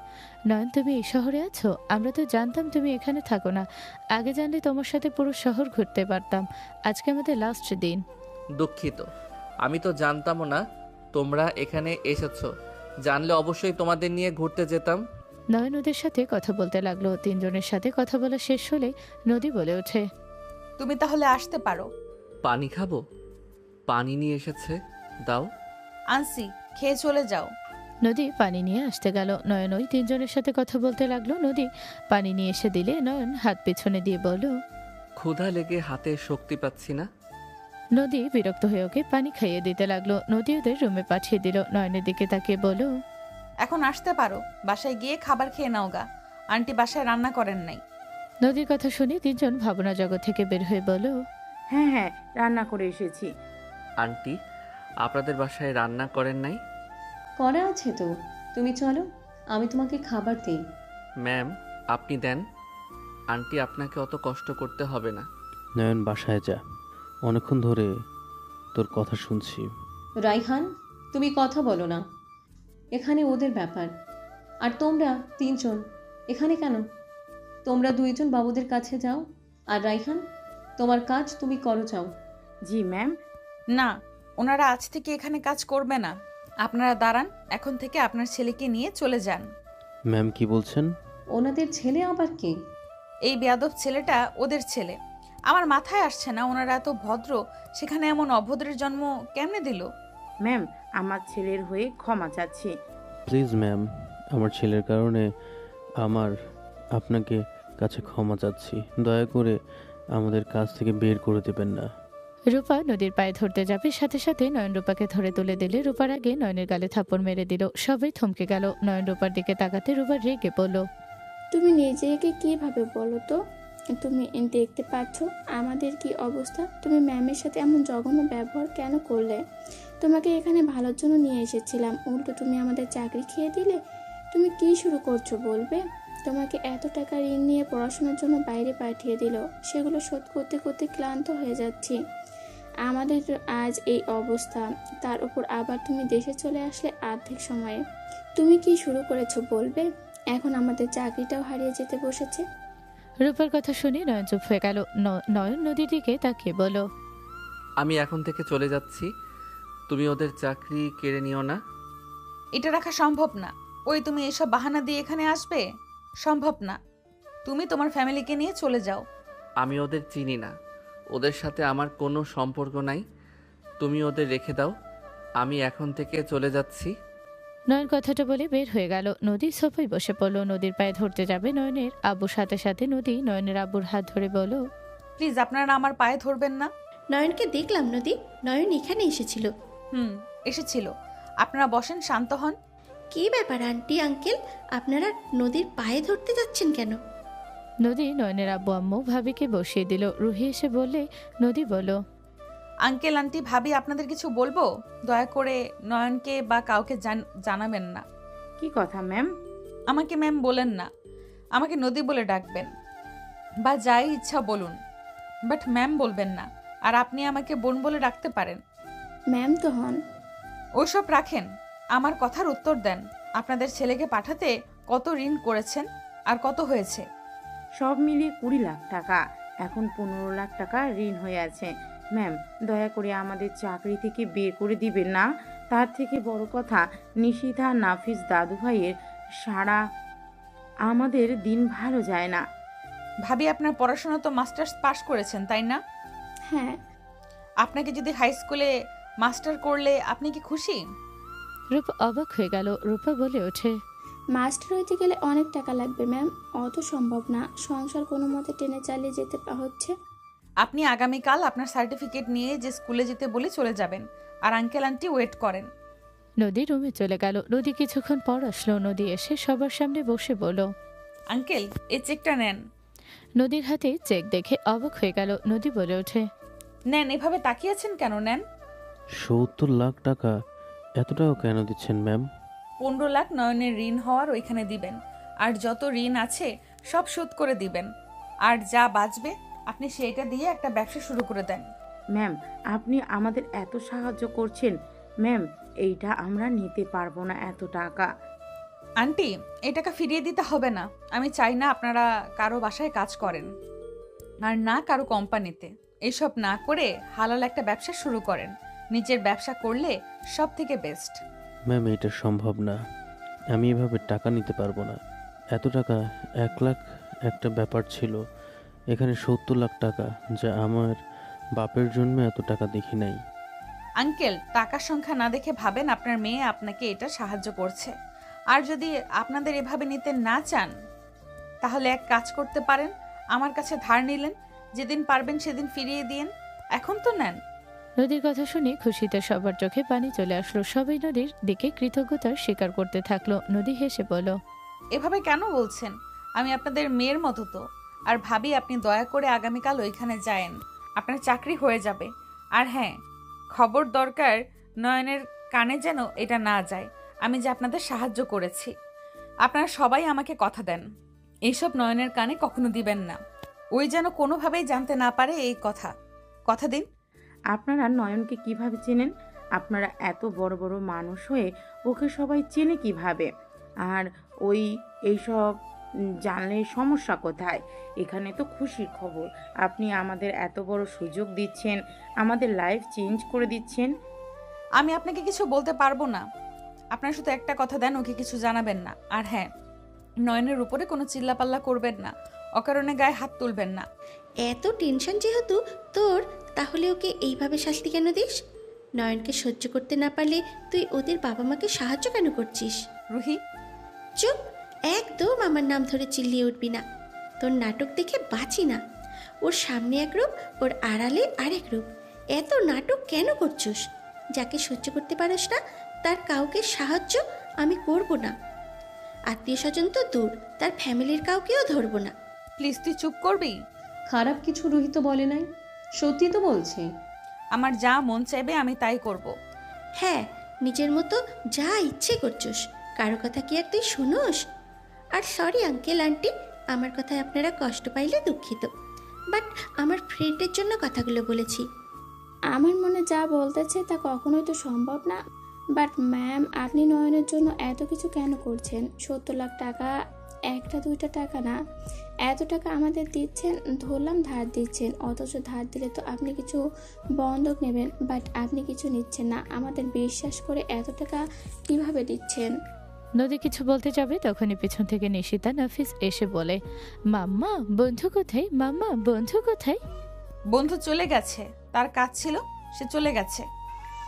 নয়ন তুমি এই শহরে আছো? আমরা তো জানতাম তুমি এখানে থাকো না। আগে জানলে তোমার সাথে পুরো শহর ঘুরতে পারতাম। আজকে আমাদের লাস্ট দিন। দুঃখিত, আমি তো জানতামও না তোমরা এখানে এসেছো। জানলে অবশ্যই তোমাদের নিয়ে ঘুরতে যেতাম। নয়ন ওদের সাথে কথা বলতে লাগলো। তিনজনের সাথে কথা বলা শেষ হলে নদী বলে ওঠে, তুমি তাহলে আসতে পারো। পানি খাবো? পানি নিয়ে এসেছে, দাও। আনসি, খেয়ে চলে যাও। নদী পানি নিয়ে আসতে গেল। নয়ন ওই তিনজনের সাথে কথা বলতে লাগলো। নদী পানি নিয়ে এসে দিলে নয়ন হাত পেছনে দিয়ে বলল, ক্ষুধা লেগে হাতে শক্তি পাচ্ছি না। নদী বিরক্ত হয়ে ওকে পানি খাইয়ে দিতে লাগলো। নদী ওদের রুমে পাঠিয়ে দিল। নয়নের দিকে তাকিয়ে বলল, এখন আসতে পারো, বাসায় গিয়ে খাবার খেয়ে নাও গা। আন্টি বাসায় রান্না করেন নাই। নদীর কথা শুনে তিনজন ভাবনা জগৎ থেকে বের হয়ে বলল, হ্যাঁ হ্যাঁ, রান্না করে এসেছি। আন্টি আপনাদের বাসায় রান্না করেন নাই? করা আছে তো, তুমি চলো, আমি তোমাকে খাবার দিই। ম্যাম আপনি দেন। আন্টি আপনাকে অত কষ্ট করতে হবে না। নয়ন বাসায় যা, অনেকক্ষণ ধরে তোর কথা শুনছি। রাইহান, তুমি কথা বলো না, এখানে ওদের ব্যাপার। আর তোমরা তিনজন এখানে কেন? তোমরা দুইজন বাবুদের কাছে যাও। আর রাইহান, তোমার কাজ তুমি করো, যাও। জি ম্যাম। না, ওনারা আজ থেকে এখানে কাজ করবে না। আপনারা দাঁড়ান, এখন থেকে আপনার ছেলেকে নিয়ে চলে যান। ম্যাম কি বলছেন? ওনাদের ছেলে আবার কে? এই বেয়াদব ছেলেটা ওদের ছেলে। আমার মাথায় আসছে না ওনারা এত ভদ্র, সেখানে এমন অভদ্রের জন্ম কেমনে দিল। ম্যাম, আমার ছেলের হয়ে ক্ষমা চাচ্ছি। প্লিজ ম্যাম, আমার ছেলের কারণে আমার আপনাকে কাছে ক্ষমা চাচ্ছি। দয়া করে আমাদের কাছ থেকে বের করে দেবেন না। রূপা নদীর পায়ে ধরতে যাবে, সাথে সাথে নয়ন রূপাকে ধরে তুলে দিলে রূপার আগে নয়নের গালে থাপ্পড় মেরে দিল। সবাই থমকে গেল। নয়ন রূপার দিকে তাকাতে রূপা রেগে বলল, তুমি নিজেকে কিভাবে বলো তো? তুমি দেখতে পাচ্ছ আমাদের কি অবস্থা? তুমি ম্যামের সাথে এমন জঘন্য ব্যবহার কেন করলে? তোমাকে এখানে ভালোর জন্য নিয়ে এসেছিলাম, উল্টো তুমি আমাদের চাকরি খেয়ে দিলে। তুমি কি শুরু করছো বলবে? তোমাকে এত টাকা ঋণ নিয়ে পড়াশোনার জন্য বাইরে পাঠিয়ে দিল, সেগুলো শোধ করতে করতে ক্লান্ত হয়ে যাচ্ছি। আমাদের আজ এই অবস্থা, তার উপর আবার তুমি দেশে চলে আসলে অর্ধেক সময়ে। তুমি কি শুরু করেছো বলবে? এখন আমাদের চাকরিটাও হারিয়ে যেতে বসেছে। রূপার কথা শুনে নয়ন চুপ হয়ে গেল। নয়ন নদীর দিকে তাকিয়ে বলল, আমি এখন থেকে চলে যাচ্ছি, তুমি ওদের চাকরি কেড়ে নিও না। এটা রাখা সম্ভব না। ওই তুমি এসব বাহানা দিয়ে এখানে আসবে? সম্ভব না। তুমি তোমার ফ্যামিলিকে নিয়ে চলে যাও। আমি ওদের চিনি না, ওদের সাথে আমার কোনো সম্পর্ক নাই। তুমি ওদের রেখে দাও, আমি এখন থেকে চলে যাচ্ছি। নয়ন কথাটা বলে বের হয়ে গেল। নদী সোফায় বসে পড়ল। নদীর পায়ে ধরতে যাবে নয়নের আব্বুর সাথে সাথে নদী নয়নের আব্বুর হাত ধরে বলল, প্লিজ আপনারা আমার পায়ে ধরবেন না। নয়নকে দেখলাম নদী, নয়ন এখানে এসেছিল। এসেছিল। আপনারা বসেন, শান্ত হন। কী ব্যাপার আন্টি আঙ্কেল, আপনারা নদীর পায়ে ধরতে যাচ্ছেন কেন? নদী নয়নের আব্বু আম্মু ভাবিকে বসিয়ে দিল। রুহি এসে বললে নদী বলল, আঙ্কেল আন্টি ভাবি আপনাদের কিছু বলবো, দয়া করে নয়নকে বা কাউকে জানাবেন না। কি কথা ম্যাম? আমাকে ম্যাম বলেন না, আমাকে নদী বলে ডাকবেন, বা যাই ইচ্ছা বলুন, বাট ম্যাম বলবেন না। আর আপনি আমাকে বোন বলে ডাকতে পারেন। ম্যাম তো হন। ওইসব রাখেন, আমার কথার উত্তর দেন। আপনাদের ছেলেকে পাঠাতে কত ঋণ করেছেন আর কত হয়েছে? সব মিলিয়ে 20 লাখ টাকা। এখন 15 লাখ টাকা ঋণ হয়ে আছে। ম্যাম, দয়া করে আমাদের চাকরি থেকে বের করে দিবেন না। তার থেকে বড় কথা, নিশিতা নাফিস দাদু ভাইয়ের সারা আমাদের দিন ভালো যায় না। ভাবি, আপনার পড়াশোনা তো মাস্টার্স পাশ করেছেন, তাই না? হ্যাঁ। আপনাকে যদি হাই স্কুলে মাস্টার করলে আপনি কি খুশি? রূপা অবাক হয়ে গেল। রূপা বলে ওঠে, মাস্টার হইতে গেলে অনেক টাকা লাগবে ম্যাম, অত সম্ভব না। সংসার কোনো মতে টেনে চালিয়ে যেতে হচ্ছে। আপনি আগামীকাল আপনার সার্টিফিকেট নিয়ে যে স্কুলে যেতে বলে চলে যাবেন, আর আঙ্কেল আন্টি ওয়েট করেন। নদী রুমে চলে গেল। নদী কিছুক্ষণ পর আসলো। নদী এসে সবার সামনে বসে বলল, আঙ্কেল, এই চেকটা নেন। নদীর হাতে চেক দেখে অবাক হয়ে গেল। নদী বলে ওঠে, নেন, এভাবে তাকিয়েছেন কেন? নেন। 70 লাখ টাকা? এতটাও কেন দিচ্ছেন ম্যাম? 15 লাখ নয়নের ঋণ হওয়ার ওইখানে দিবেন, আর যত ঋণ আছে সব শোধ করে দিবেন, আর যা বাঁচবে আপনি সেইটা দিয়ে একটা ব্যবসা শুরু করে দেন। ম্যাম, আপনি আমাদের এত সাহায্য করছেন। ম্যাম, এইটা আমরা নিতে পারবো না, এত টাকা। আন্টি, এই টাকা ফিরিয়ে দিতে হবে না। আমি চাই না আপনারা কারো বাসায় কাজ করেন, আর না কারো কোম্পানিতে। এইসব না করে হালাল একটা ব্যবসা শুরু করেন। নিজের ব্যবসা করলে সব থেকে বেস্ট। ম্যাম, এটা সম্ভব না। আমি এভাবে টাকা নিতে পারবো না। এত টাকা, 1 লাখ একটা ব্যাপার ছিল, এখানে 70 লাখ টাকা, যা আমার বাপের জন্য এত টাকা দেখি নাই। আঙ্কেল, টাকার সংখ্যা না দেখে ভাবেন আপনার মেয়ে আপনাকে এটা সাহায্য করছে। আর যদি আপনাদের এভাবে নিতে না চান, তাহলে এক কাজ করতে পারেন, আমার কাছে ধার নিলেন, যেদিন পারবেন সেদিন ফিরিয়ে দিন। এখন তো নেন। নদীর কথা শুনে খুশিতে সবার চোখে পানি চলে আসলো। সবাই নদীর দিকে কৃতজ্ঞতার স্বীকার করতে থাকলো। নদী হেসে বলল, এভাবে কেন বলছেন? আমি আপনাদের মেয়ের মতো তো। আর ভাবি, আপনি দয়া করে আগামীকাল ওইখানে যায়েন, আপনার চাকরি হয়ে যাবে। আর হ্যাঁ, খবর দরকার নয়নের কানে যেন এটা না যায় আমি যে আপনাদের সাহায্য করেছি। আপনারা সবাই আমাকে কথা দেন, এইসব নয়নের কানে কখনো দিবেন না। ওই যেন কোনোভাবেই জানতে না পারে এই কথা। কথা দিন। আপনারা নয়নকে কিভাবে চেনেন? আপনারা এত বড় বড় মানুষ হয়ে ওকে সবাই চেনে কিভাবে? আর এইসব জানলে সমস্যা কোথায়? এখানে তো খুশির খবর। আপনি আমাদের এত বড় সুযোগ দিচ্ছেন, আমাদের লাইফ চেঞ্জ করে দিচ্ছেন। আমি আপনাকে কিছু বলতে পারবো না। আপনার শুধু একটা কথা দেন, ওকে কিছু জানাবেন না। আর হ্যাঁ, নয়নের উপরে কোনো চিল্লাপাল্লা করবেন না, অকারণে গায়ে হাত তুলবেন না। এত টেনশন যেহেতু তোর, তাহলে ওকে এইভাবে শাস্তি কেন দিস? নয়নকে সহ্য করতে না পারলে তুই ওদের বাবা মাকে সাহায্য কেন করছিস? রুহি, চুপ, একদম আমার নাম ধরে চিল্লিয়ে উঠবি না। তোর নাটক দেখে বাঁচি না। ওর সামনে এক রূপ, ওর আড়ালে আরেক রূপ। এত নাটক কেন করছিস? যাকে সহ্য করতে পারিস না তার কাউকে সাহায্য আমি করব না। আত্মীয় স্বজন তো দূর, তার ফ্যামিলির কাউকেও ধরবো না। প্লিজ তুই চুপ করবি? খারাপ কিছু রুহি তো বলে নাই, সত্যি তো বলছে। আমার যা মন চাইবে আমি তাই করব। হ্যাঁ, নিজের মতো যা ইচ্ছে করছিস, কারো কথা কি আর তুই শুনোস? আর সরি আঙ্কেল আন্টি, আমার কথায় আপনারা কষ্ট পাইলে দুঃখিত, বাট আমার ফ্রেন্ডের জন্য কথাগুলো বলেছি। আমার মনে যা বলতেছে তা কখনোই তো সম্ভব না। বাট ম্যাম, আপনি নয়নের জন্য এত কিছু কেন করছেন? 70 লাখ টাকা একটা দুইটা টাকা না, এত টাকা আমাদের দিচ্ছেন, ধরলাম ধার দিচ্ছেন, অথচ ধার দিলে তো আপনি কিছু বন্ধক নেবেন, বাট আপনি কিছু নিচ্ছেন না। আমাদের বিশ্বাস করে এত টাকা কিভাবে দিচ্ছেন? নদী কিছু বলতে যাবে, তখনই পেছন থেকে নিশিতা নাফিস এসে বলে, মাম্মা বন্ধু কোথায়? মাম্মা বন্ধু কোথায়? বন্ধু চলে গেছে, তার কাজ ছিল, সে চলে গেছে।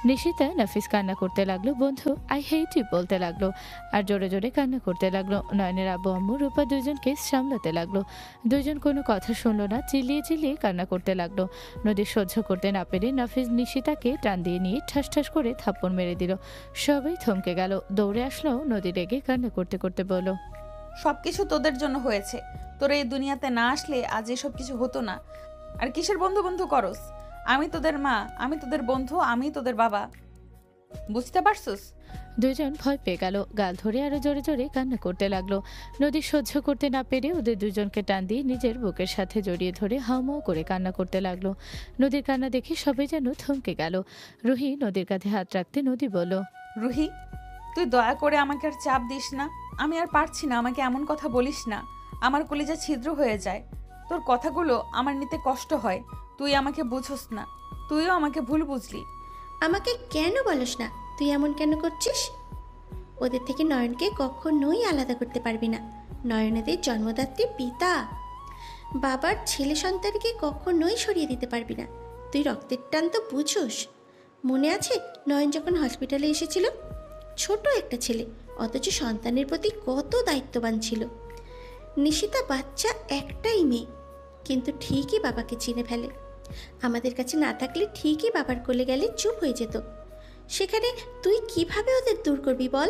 নিশিতা নাফিস কান্না করতে লাগলো। বন্ধু আই হেট ইউ বলতে লাগলো আর জোরে জোরে কান্না করতে লাগলো। নয়নের আব্বু আম্মু রূপা দুজনকে সামলাতে লাগলো। দুজন কোনো কথা শুনলো না, চিল্লিয়ে চিল্লিয়ে কান্না করতে লাগলো। নদী সহ্য করতে না পেরে নাফিস নিশিতাকে টান দিয়ে নিয়ে ঠাস ঠাস করে থাপ্পড় মেরে দিল। সবাই থমকে গেল। দৌড়ে আসলো। নদী রেগে কান্না করতে করতে বলল, সবকিছু তোদের জন্য হয়েছে। তোরা এই দুনিয়াতে না আসলে আজ এসব কিছু হতো না। আর কিসের বন্ধু বন্ধু করস? আমি তোদের মা, আমি তোদের বন্ধু, আমি তোদের বাবা। বুঝতে পারছস? দুজন ভয় পেয়ে গেল। গাল ধরে আরো জোরে জোরে কান্না করতে লাগলো। নদী সহ্য করতে না পেরে ওদের দুজনকে টান দিয়ে নিজের বুকের সাথে জড়িয়ে ধরে হাউমাউ করে কান্না করতে লাগলো। নদীর কান্না দেখে সবাই যেন থমকে গেল। রুহি নদীর কাঁধে হাত রাখতে নদী বলল, রুহি, তুই দয়া করে আমাকে আর চাপ দিস না। আমি আর পারছি না, আমাকে এমন কথা বলিস না। আমার কলিজা ছিদ্র হয়ে যায়। তোর কথাগুলো আমার নিতে কষ্ট হয়। তুই আমাকে বুঝোস না, তুইও আমাকে ভুল বুঝলি। আমাকে কেন বলস না? তুই এমন কেন করছিস? ওদের থেকে নয়নকে কখনোই আলাদা করতে পারবি না। নয়নেদের জন্মদাত্রী পিতা। বাবার ছেলে সন্তানকে কখনোই সরিয়ে দিতে পারবি না। তুই রক্তের টান তো বুঝোস। মনে আছে নয়ন যখন হসপিটালে এসেছিল? ছোট একটা ছেলে, অথচ সন্তানের প্রতি কত দায়িত্ববান ছিল। নিশিতা বাচ্চা একটাই মেয়ে, কিন্তু ঠিকই বাবাকে চিনে ফেলে। আমাদের কাছে না থাকলে ঠিকই বাবার কোলে গেলে চুপ হয়ে যেত। সেখানে তুই কিভাবে ওদের দূর করবি বল?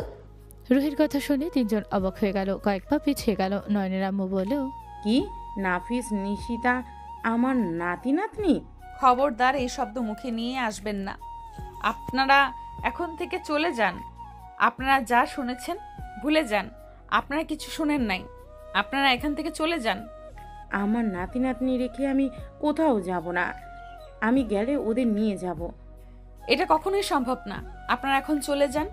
রুহির কথা শুনে তিনজন অবাক হয়ে গেল, কয়েক পা পিছিয়ে গেল। নয়নের আম্মু বলল, কি? নাফিস, নিশিতা আমার নাতি নাতনি? খবরদার এই শব্দ মুখে নিয়ে আসবেন না। আপনারা এখন থেকে চলে যান। আপনারা যা শুনেছেন ভুলে যান। আপনারা কিছু শুনেন নাই। আপনারা এখান থেকে চলে যান। আমার নাতি নাতনি রেখে আমি কোথাও যাব না। আমি গেলে ওদের নিয়ে যাব। এটা কখনোই সম্ভব না। আপনারা এখন চলে যান।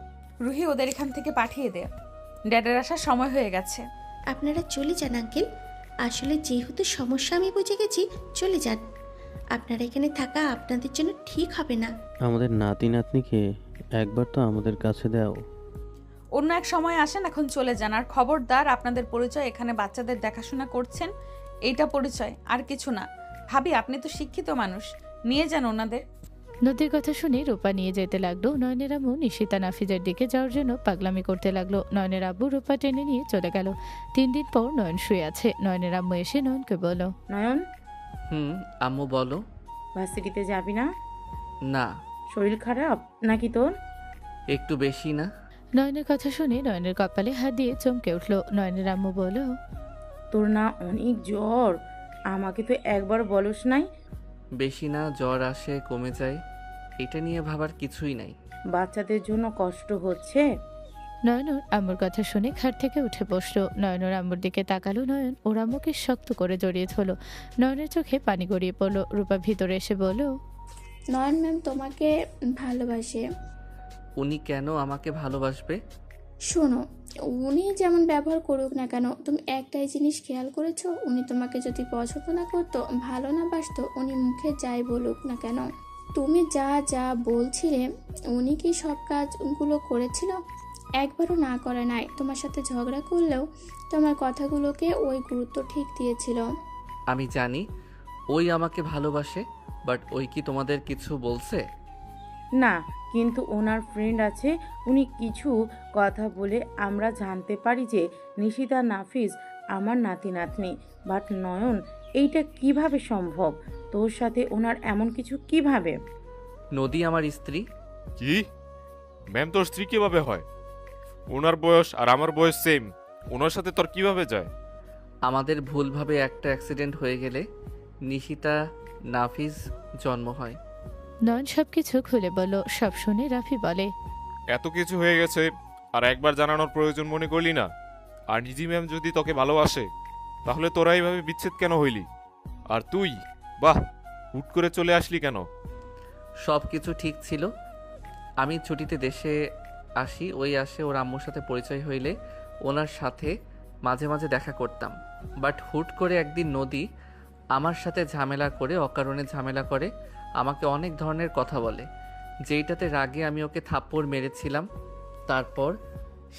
রুহি, ওদের এখান থেকে পাঠিয়ে দে। ড্যাডের আসার সময় হয়ে গেছে। আপনারা চলে যান আঙ্কেল। আসলে যেহেতু সমস্যা আমি বুঝে গেছি, চলে যান। আপনারা এখানে থাকা আপনাদের জন্য ঠিক হবে না। আমাদের নাতি নাতনিকে একবার তো আমাদের কাছে দাও। অন্য এক সময় আসেন, এখন চলে যান। আর খবরদার, আপনাদের পরিচয় এখানে বাচ্চাদের দেখাশোনা করছেন, এইটা পরিচয়, আর কিছু না। ভাবি, আপনি তো শিক্ষিত মানুষ, নিয়ে যান ওনাদের। নদীর কথা শুনে রূপা নিয়ে যেতে লাগলো। নয়নের আম্মু নিশিতা নাফিজের দিকে যাওয়ার জন্য পাগলামি করতে লাগলো। নয়নের আব্বু রূপা টেনে নিয়ে চলে গেল। 3 দিন পর নয়ন শুয়ে আছে। নয়নের আম্মু এসে নয়নকে বলল, নয়ন, আম্মু বলো। ভার্সিটিতে যাবি না? না। শরীর খারাপ নাকি তোর? একটু বেশি না। নয়নের কথা শুনে নয়নের কপালে হাত দিয়ে চমকে উঠল। নয়নের আম্মু বলল, তোর না অনেক জ্বর? আমাকে তো একবার বলস নাই। বেশি না, জ্বর আসে কমে যায়, এটা নিয়ে ভাবার কিছুই নাই। বাচ্চাদের জন্য কষ্ট হচ্ছে? নয়নর আম্মুর কথা শুনে খাট থেকে উঠে বসলো। নয়নর আম্মুর দিকে তাকালো। নয়ন ওর আম্মুকে শক্ত করে জড়িয়ে ধরল। নয়নের চোখে পানি গড়িয়ে পড়লো। রূপা ভিতরে এসে বলল, নয়ন ম্যাম তোমাকে ভালোবাসে। উনি কেন আমাকে ভালোবাসবে? শোনো, উনি যেমন ব্যবহার করুক না কেন, তুমি একটাই জিনিস খেয়াল করেছো? উনি তোমাকে যদি পছন্দ না করতো, ভালো না বাসতো, উনি মুখে যাই বলুক না কেন, তুমি যা যা বলছিলে, উনি কি সব কাজগুলো করেছিল? একবারও না করে নাই। তোমার সাথে ঝগড়া করলেও তোমার কথাগুলোকে ওই গুরুত্ব ঠিক দিয়েছিল। আমি জানি ওই আমাকে ভালোবাসে, বাট ওই কি তোমাদের কিছু বলছে? না, কিন্তু ওনার ফ্রেন্ড আছে, উনি কিছু কথা বলে আমরা জানতে পারি যে নিশিতা নাফিস আমার নাতি নাতনি। বাট নয়ন, এইটা কিভাবে সম্ভব? তোর সাথে ওনার এমন কিছু কিভাবে? নদী আমার স্ত্রী। কি? ম্যাম, তোর স্ত্রী কিভাবে হয়? ওনার বয়স আর আমার বয়স সেম, ওনার সাথে তোর কিভাবে যায়? আমাদের ভুলভাবে একটা অ্যাক্সিডেন্ট হয়ে গেলে নিশিতা নাফিজ জন্ম হয়। নয়ন সবকিছু খুলে বলল। সব শুনে রাফি বলে, এত কিছু হয়ে গেছে আর একবার জানানোর প্রয়োজন মনে করলি না? আর নিজি ম্যাম যদি তোকে ভালোবাসে, তাহলে তোরা এইভাবে বিচ্ছেদ কেন হইলি? আর তুই, বাহ, হুট করে চলে আসলি কেন? সব কিছু ঠিক ছিল। আমি ছুটিতে দেশে আসি, ওই আসে ওর আম্মুর সাথে পরিচয় হইলে ওনার সাথে মাঝে মাঝে দেখা করতাম। বাট হুট করে একদিন নদী আমার সাথে ঝামেলা করে, অকারণে ঝামেলা করে, আমাকে অনেক ধরনের কথা বলে, যেইটাতে রাগে আমি ওকে থাপ্পড় মেরেছিলাম। তারপর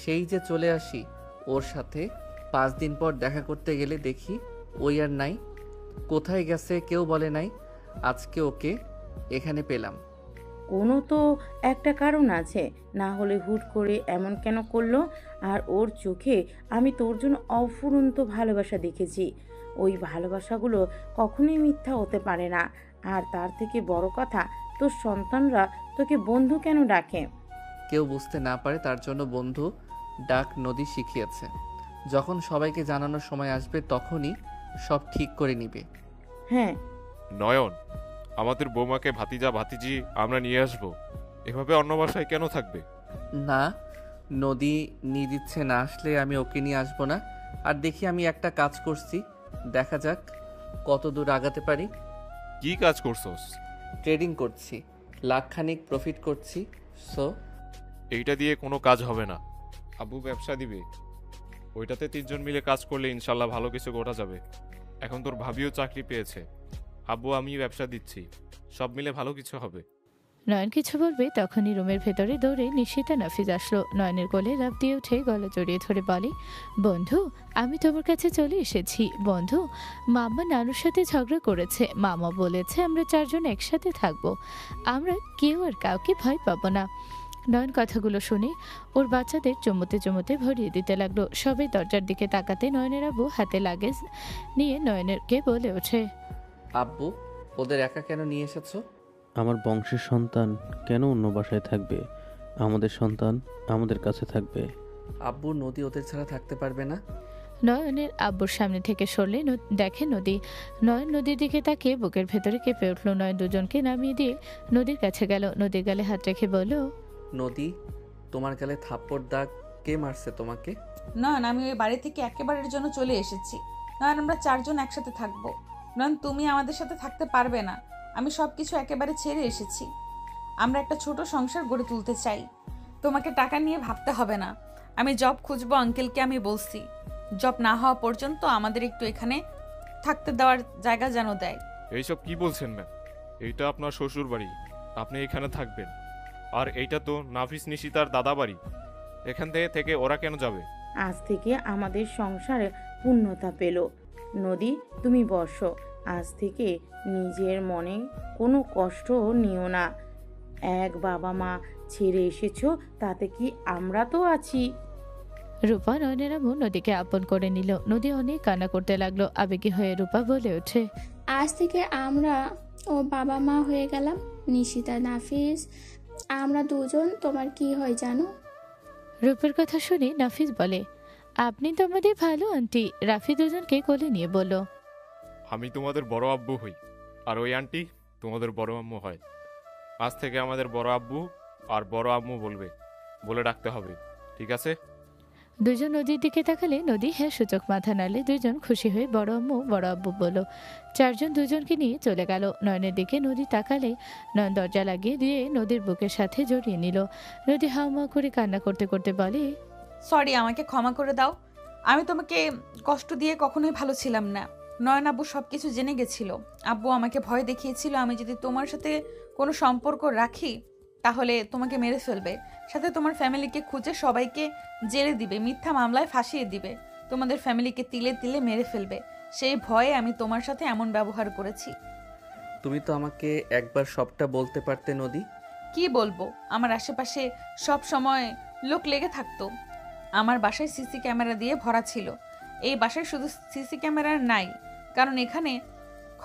সেই যে চলে আসি ওর সাথে, 5 দিন পর দেখা করতে গেলে দেখি ওই আর নাই। কোথায় গেছে কেউ বলে নাই। আজকে ওকে এখানে পেলাম। কোনো তো একটা কারণ আছে, না হলে হুট করে এমন কেন করলো? আর ওর চোখে আমি তোর জন্য অফুরন্ত ভালোবাসা দেখেছি। ওই ভালোবাসাগুলো কখনোই মিথ্যা হতে পারে না। আর তার থেকে বড় কথা, তোর সন্তানরা তোকে বন্ধু কেন ডাকে? কেউ বুঝতে না পারে তার জন্য বন্ধু ডাক নদী শিখিয়েছে। যখন সবাইকে জানানোর সময় আসবে তখনই সব ঠিক করে নিবে। হ্যাঁ। নয়ন, আমাদের বৌমাকে ভাতিজা ভাতিজি আমরা নিয়ে আসবো, এভাবে অন্য বাসায় কেন থাকবে? না, নদী নিয়ে দিচ্ছে না আসলে আমি ওকে নিয়ে আসবো না। আর দেখি আমি একটা কাজ করছি, দেখা যাক কত দূর আগাতে পারি। কি কাজ করছস? ট্রেডিং করছি, লাখখানিক প্রফিট করছি। সো এইটা দিয়ে কোনো কাজ হবে না। আব্বু ব্যবসা দিবে, ওইটাতে 3 জন মিলে কাজ করলে ইনশাল্লাহ ভালো কিছু ঘটা যাবে। এখন তোর ভাবিও চাকরি পেয়েছে, আব্বু আমি ব্যবসা দিচ্ছি, সব মিলে ভালো কিছু হবে। নয়ন কিছু বলবে তখনই রুমের ভেতরে দৌড়ে নিশিতা নাফিজ আসলো। নয়নের কোলে লাফ দিয়ে উঠে গলা জড়িয়ে ধরে বলে, বন্ধু আমি তোমার কাছে চলে এসেছি। বন্ধু, মাম্মা নানুর সাথে ঝগড়া করেছে, মামা বলেছে আমরা 4 জন একসাথে থাকবো, আমরা কেউ আর কাউকে ভয় পাবো না। নয়ন কথাগুলো শুনে ওর বাচ্চাদের চুমুতে চুমুতে ভরিয়ে দিতে লাগলো। সবাই দরজার দিকে তাকাতে নয়নের আব্বু হাতে লাগেজ নিয়ে নয়নেরকে বলে ওঠে, আব্বু ওদের একা কেন নিয়ে এসেছো? আমার বংশের সন্তান কেন অন্য বাসায় থাকবে? আমাদের সন্তান আমাদের কাছে থাকবে। আব্বু নদী ওদের ছাড়া থাকতে পারবে না। নয়নের আব্বুর সামনে থেকে সরলে দেখে নদী। নয়ন নদীর দিকে তাকিয়ে বুকের ভেতরে কেঁপে উঠল। নয়ন দুজনকে নামিয়ে দিয়ে নদীর কাছে গেল। নদীর গালে হাত রেখে বলল, নদী তোমার গালে থাপ্পড় দাগ কে মারছে তোমাকে? নয়ন আমি ওই বাড়ি থেকে একেবারের জন্য চলে এসেছি। নয়ন আমরা 4 জন একসাথে থাকবো। নয়ন তুমি আমাদের সাথে থাকতে পারবে না। আমি সব কিছু একেবারে ছেড়ে এসেছি। আমরা একটা ছোট সংসার গড়ে তুলতে চাই। তোমাকে টাকা নিয়ে ভাবতে হবে না। আমি জব খুঁজবো, আঙ্কেলকে আমি বলছি। জব না হওয়া পর্যন্ত আমাদের একটু এখানে থাকতে দেওয়ার জায়গা যেন দেয়। এইসব কি বলছেন ম্যাম? এইটা আপনার শ্বশুর বাড়ি, আপনি এখানে থাকবেন। আর এইটা তো নাফিস নিশিতার দাদা বাড়ি, এখান থেকে ওরা কেন যাবে? আজ থেকে আমাদের সংসারে পূর্ণতা পেল। নদী তুমি বসো। আজ থেকে নিজের মনে কোনো কষ্ট নিও না। এক বাবা মা ছেড়ে এসেছো, তাতে কি আমরা তো আছি। রূপা নয়নের আম্মু নদীকে আপন করে নিল। নদী অনেক কান্না করতে লাগলো। আবেগী হয়ে রূপা বলে ওঠে, আজ থেকে আমরা ও বাবা মা হয়ে গেলাম। নিশিতা নাফিস আমরা 2 জন। তোমার কি হয় জানো? রূপের কথা শুনে নাফিস বলে, আপনি তো আমাদের ভালো আন্টি। রাফি দুজনকে কোলে নিয়ে বলল, আমি তোমাদের বড় আব্বু হই, আর ওই আন্টি তোমাদের বড় আম্মু হয়। আজ থেকে আমাদের বড় আব্বু আর বড় আম্মু বলে ডাকতে হবে, ঠিক আছে? দুজন নদীর দিকে তাকালে নদী হ্যাঁ সূচক মাথা নাড়লে। দুজন খুশি হয়ে বড় আম্মু বড় আব্বু বলল। 4 জন দুজনকে নিয়ে চলে গেল। নয়নের দিকে নদী তাকালে নয়ন দরজা লাগিয়ে দিয়ে নদীর বুকের সাথে জড়িয়ে নিল। নদী হাউমাউ করে কান্না করতে করতে বলে, সরি, আমাকে ক্ষমা করে দাও। আমি তোমাকে কষ্ট দিয়ে কখনোই ভালো ছিলাম না। নয়ন আব্বু সব কিছু জেনে গেছিল। আব্বু আমাকে ভয় দেখিয়েছিল আমি যদি তোমার সাথে কোনো সম্পর্ক রাখি তাহলে তোমাকে মেরে ফেলবে, সাথে তোমার ফ্যামিলিকে খুঁজে সবাইকে জেলে দিবে, মিথ্যা মামলায় ফাঁসিয়ে দিবে, তোমাদের ফ্যামিলিকে তিলে তিলে মেরে ফেলবে। সেই ভয়ে আমি তোমার সাথে এমন ব্যবহার করেছি। তুমি তো আমাকে একবার সবটা বলতে পারতে নদী। কি বলবো? আমার আশেপাশে সব সময় লোক লেগে থাকতো। আমার বাসায় সিসি ক্যামেরা দিয়ে ভরা ছিল। এই বাসায় শুধু সিসি ক্যামেরা নাই কারণ এখানে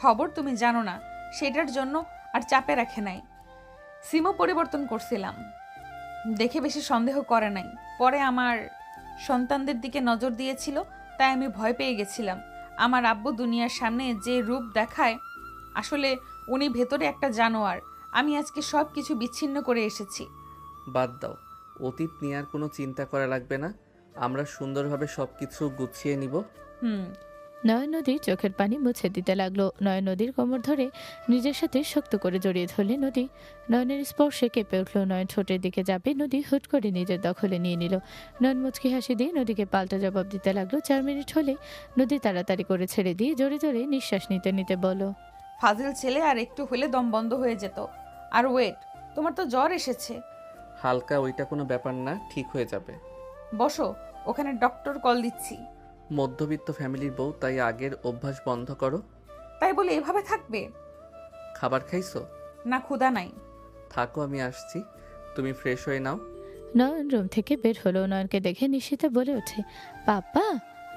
খবর তুমি জানো না, সেটার জন্য আর চাপে রাখে নাই। সিমও পরিবর্তন করছিলাম, দেখে বেশি সন্দেহ করে নাই। পরে আমার সন্তানদের দিকে নজর দিয়েছিল, তাই আমি ভয় পেয়ে গেছিলাম। আমার আব্বু দুনিয়ার সামনে যে রূপ দেখায়, আসলে উনি ভেতরে একটা জানোয়ার। আমি আজকে সব কিছু বিচ্ছিন্ন করে এসেছি। বাদ দাও, অতীত নিয়ে আর কোনো চিন্তা করা লাগবে না। আমরা সুন্দরভাবে সব কিছু গুছিয়ে নিব। নয়ন নদীর চোখের পানি মুছে দিতে লাগলো। নয়ন নদীর কোমর ধরে নিজের সাথে শক্ত করে জড়িয়ে ধরলে নদী। নয়নের স্পর্শে কেঁপে উঠল। নয়ন ঠোঁটের দিকে যাবে, নদী হুট করে নিজের দখলে নিয়ে নিল। নয়ন মুচকি হাসি দিয়ে নদীকে পাল্টা জবাব দিতে লাগলো। 4 মিনিট হলে নদী তাড়াতাড়ি করে ছেড়ে দিয়ে জোরে জোরে নিঃশ্বাস নিতে নিতে বলল, ফাজিল ছেলে, আর একটু হলে দম বন্ধ হয়ে যেত। আর ওয়েট, তোমার তো জ্বর এসেছে। হালকা, ওইটা কোনো ব্যাপার না, ঠিক হয়ে যাবে। বসো, ওখানে ডক্টর কল দিচ্ছি। মধ্যবিত্ত ফ্যামিলির বউ, তাই আগের অভ্যাস বন্ধ করো। তাই বলে এভাবে থাকবে? খাবার খাইছো? না, ক্ষুধা নাই। থাকো, আমি আসছি, তুমি ফ্রেশ হয়ে নাও। নয়ন রুম থেকে বের হলো। নয়নকে দেখে নিশিতা বলে ওঠে, পাপ্পা।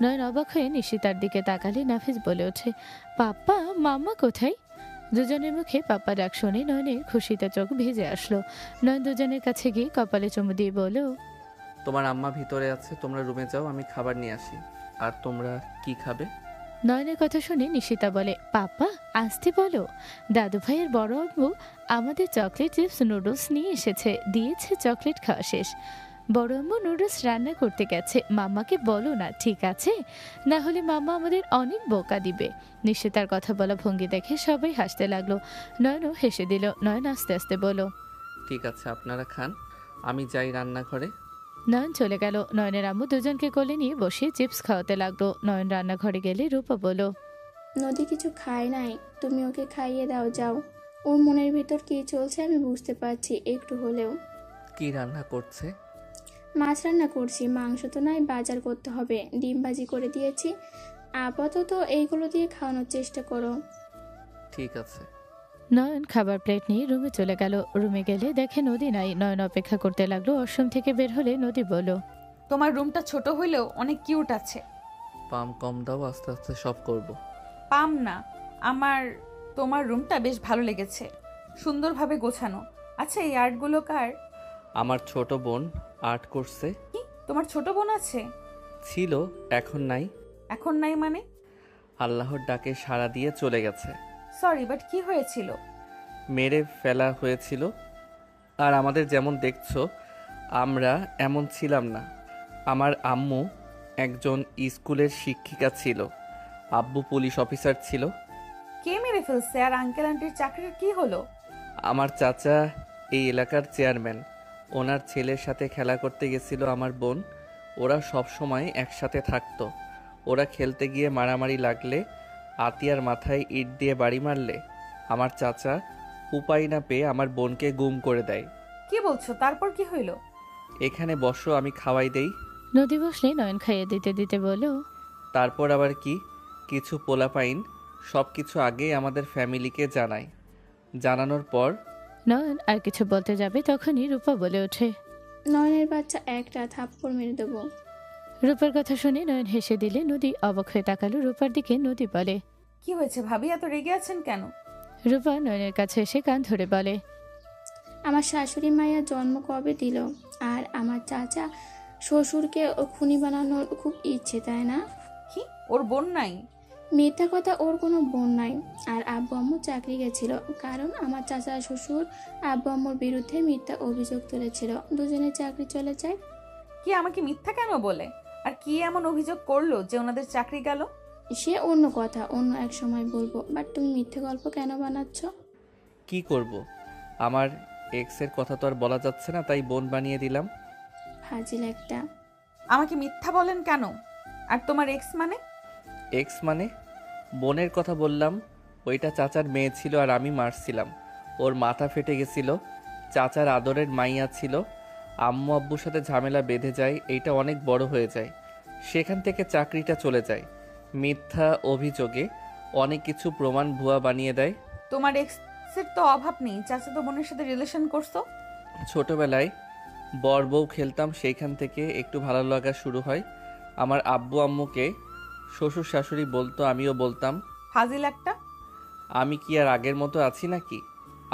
নয়ন অবাক হয়ে নিশিতার দিকে তাকালে নাফিস বলে ওঠে, পাপ্পা, মাম্মা কোথায়? দুজনের মুখে পাপ্পা ডাক শুনে নয়নের খুশিতে চোখ ভিজে আসলো। নয়ন দুজনের কাছে গিয়ে কপালে চুমু দিয়ে বলল, তোমার আম্মা ভিতরে আছে, তোমরা রুমে যাও, আমি খাবার নিয়ে আসি। আর তোমরা কি খাবে? নয়নের কথা শুনে নিশিতা বলে, পাপ্পা আসতে বলো। দাদু ভাইয়ের বড় আব্বু আমাদের চকলেট চিপস নুডলস নিয়ে এসেছে, দিয়েছে চকলেট খাওয়া শেষ। বড় আম্মু নুডলস রান্না করতে গেছে, মাম্মাকে বলো না, ঠিক আছে? না হলে মাম্মা আমাদের অনেক বোকা দিবে। নিশ্চিতার কথা বলা ভঙ্গি দেখে সবাই হাসতে লাগলো। নয়নও হেসে দিল। নয়ন আস্তে আস্তে বলো, ঠিক আছে, আপনারা খান, আমি যাই রান্নাঘরে। নয়ন চলে গেল। নয়নের আম্মু দুজনকে কোলে নিয়ে বসে চিপস খাওয়াতে লাগলো। নয়ন রান্নাঘরে গেলে রূপা বলো, নদী কিছু খায় নাই, তুমি ওকে খাইয়ে দাও যাও। ওর মনের ভিতর কি চলছে আমি বুঝতে পারছি একটু হলেও। কি রান্না করছে? মাছ রান্না করছি, মাংস তো নাই, বাজার করতে হবে, ডিম ভাজি করে দিয়েছি। আপাতত এইগুলো দিয়ে খাওয়ানোর চেষ্টা করো। ঠিক আছে। নয়ন খাবার প্লেট নিয়ে রুমে চলে গেল। রুমে গেলে দেখে নদী নাই। নয়ন অপেক্ষা করতে লাগলো। ওয়াশরুম থেকে বের হলে নদী বলল, তোমার রুমটা ছোট হইলেও অনেক কিউট আছে। পাম কম দাও, আস্তে আস্তে সব করব। পাম না, আমার তোমার রুমটা বেশ ভালো লেগেছে, সুন্দরভাবে গোছানো। আচ্ছা, এই আর্টগুলো কার? আমার ছোট বোন আর্ট করছে। কি, তোমার ছোট বোন আছে? ছিল, এখন নাই। এখন নাই মানে? আল্লাহর ডাকে সাড়া দিয়ে চলে গেছে। সরি, বাট কি হয়েছিল? মেরে ফেলা হয়েছিল। আর আমাদের যেমন দেখছো আমরা এমন ছিলাম না। আমার আম্মু একজন স্কুলের শিক্ষিকা ছিল, আব্বু পুলিশ অফিসার ছিল। কে মেরে ফেলছে? আর আঙ্কেল আন্টির চাকরির কি হলো? আমার চাচা এই এলাকার চেয়ারম্যান, ওনার ছেলের সাথে খেলা করতে গেছিল আমার বোন। ওরা সব সময় একসাথে থাকতো। ওরা খেলতে গিয়ে মারামারি লাগলে, আতিয়ার মাথায় ইট দিয়ে বাড়ি মারলে, আমার চাচা উপায় না পেয়ে আমার বোনকে গুম করে দেয়। কি বলছো? তারপর কি হইল? এখানে বসো, আমি খাওয়াই দেই। নদী বসলে নয়ন খাইয়ে দিতে দিতে বলল, তারপর আবার কি, কিছু পোলাপাইন সব কিছু আগেই আমাদের ফ্যামিলিকে জানায়। জানানোর পর নয়ন আর কিছু বলতে যাবে তখনই রূপা বলে ওঠে, নয়নের বাচ্চা একটা থাপ্পড় মেরে দেবো। রূপার কথা শুনে নয়ন হেসে দিলে নদী অবাক হয়ে তাকালো রূপার দিকে। নদী বলে, কি হয়েছে ভাবি, এত রেগে আছেন কেন? রূপা নয়নের কাছে এসে কান ধরে বলে, আমার শাশুড়ি মায়ের জন্ম কবে দিল? আর আমার চাচা শ্বশুরকে খুনি বানানোর খুব ইচ্ছে, তাই না? কি, ওর বোন নাই? মিথ্যা কথা, ওর কোনো বোন নাই। আর আব্বু আম্মু চাকরি গেছিল, কারণ আমার চাচা শ্বশুর আব্বু আম্মুর বিরুদ্ধে মিথ্যা অভিযোগ তুলেছিল, দুজনের চাকরি চলে যায়। কি আমাকে মিথ্যা কেন বলে? আর কি এমন অভিযোগ করলো যে ওনাদের চাকরি গেল? সে অন্য কথা, অন্য এক সময় বলবো। বাট তুমি মিথ্যে গল্প কেন বানাচ্ছ? কি করব, আমার এক্সের কথা তো আর বলা যাচ্ছে না, তাই বোন বানিয়ে দিলাম। ফাজিল একটা। আমাকে মিথ্যা বলেন কেন? আর তোমার এক্স মানে? এক্স মানে? বোনের কথা বললাম। ওইটা চাচার মেয়ে ছিল আর আমি মারছিলাম। ওর মাথা ফেটে গেছিল। চাচার আদরের মাইয়া ছিল। আম্মু আব্বুর সাথে ঝামেলা বেঁধে যায়, এইটা অনেক বড় হয়ে যায়। সেখান থেকে চাকরিটা চলে যায়। মিথ্যা অভিযোগে অনেক কিছু প্রমাণ ভুয়া বানিয়ে দেয়। তোমার এক্সের তো অভাব নেই, চাচা তো বোনের সাথে রিলেশন করছো। ছোটবেলায় বর বউ খেলতাম, সেইখান থেকে একটু ভালো লাগা শুরু হয়। আমার আব্বু আম্মুকে শ্বশুর শাশুড়ি বলতো, আমিও বলতাম। ফাজিল একটা। আমি কি আর আগের মতো আছি নাকি?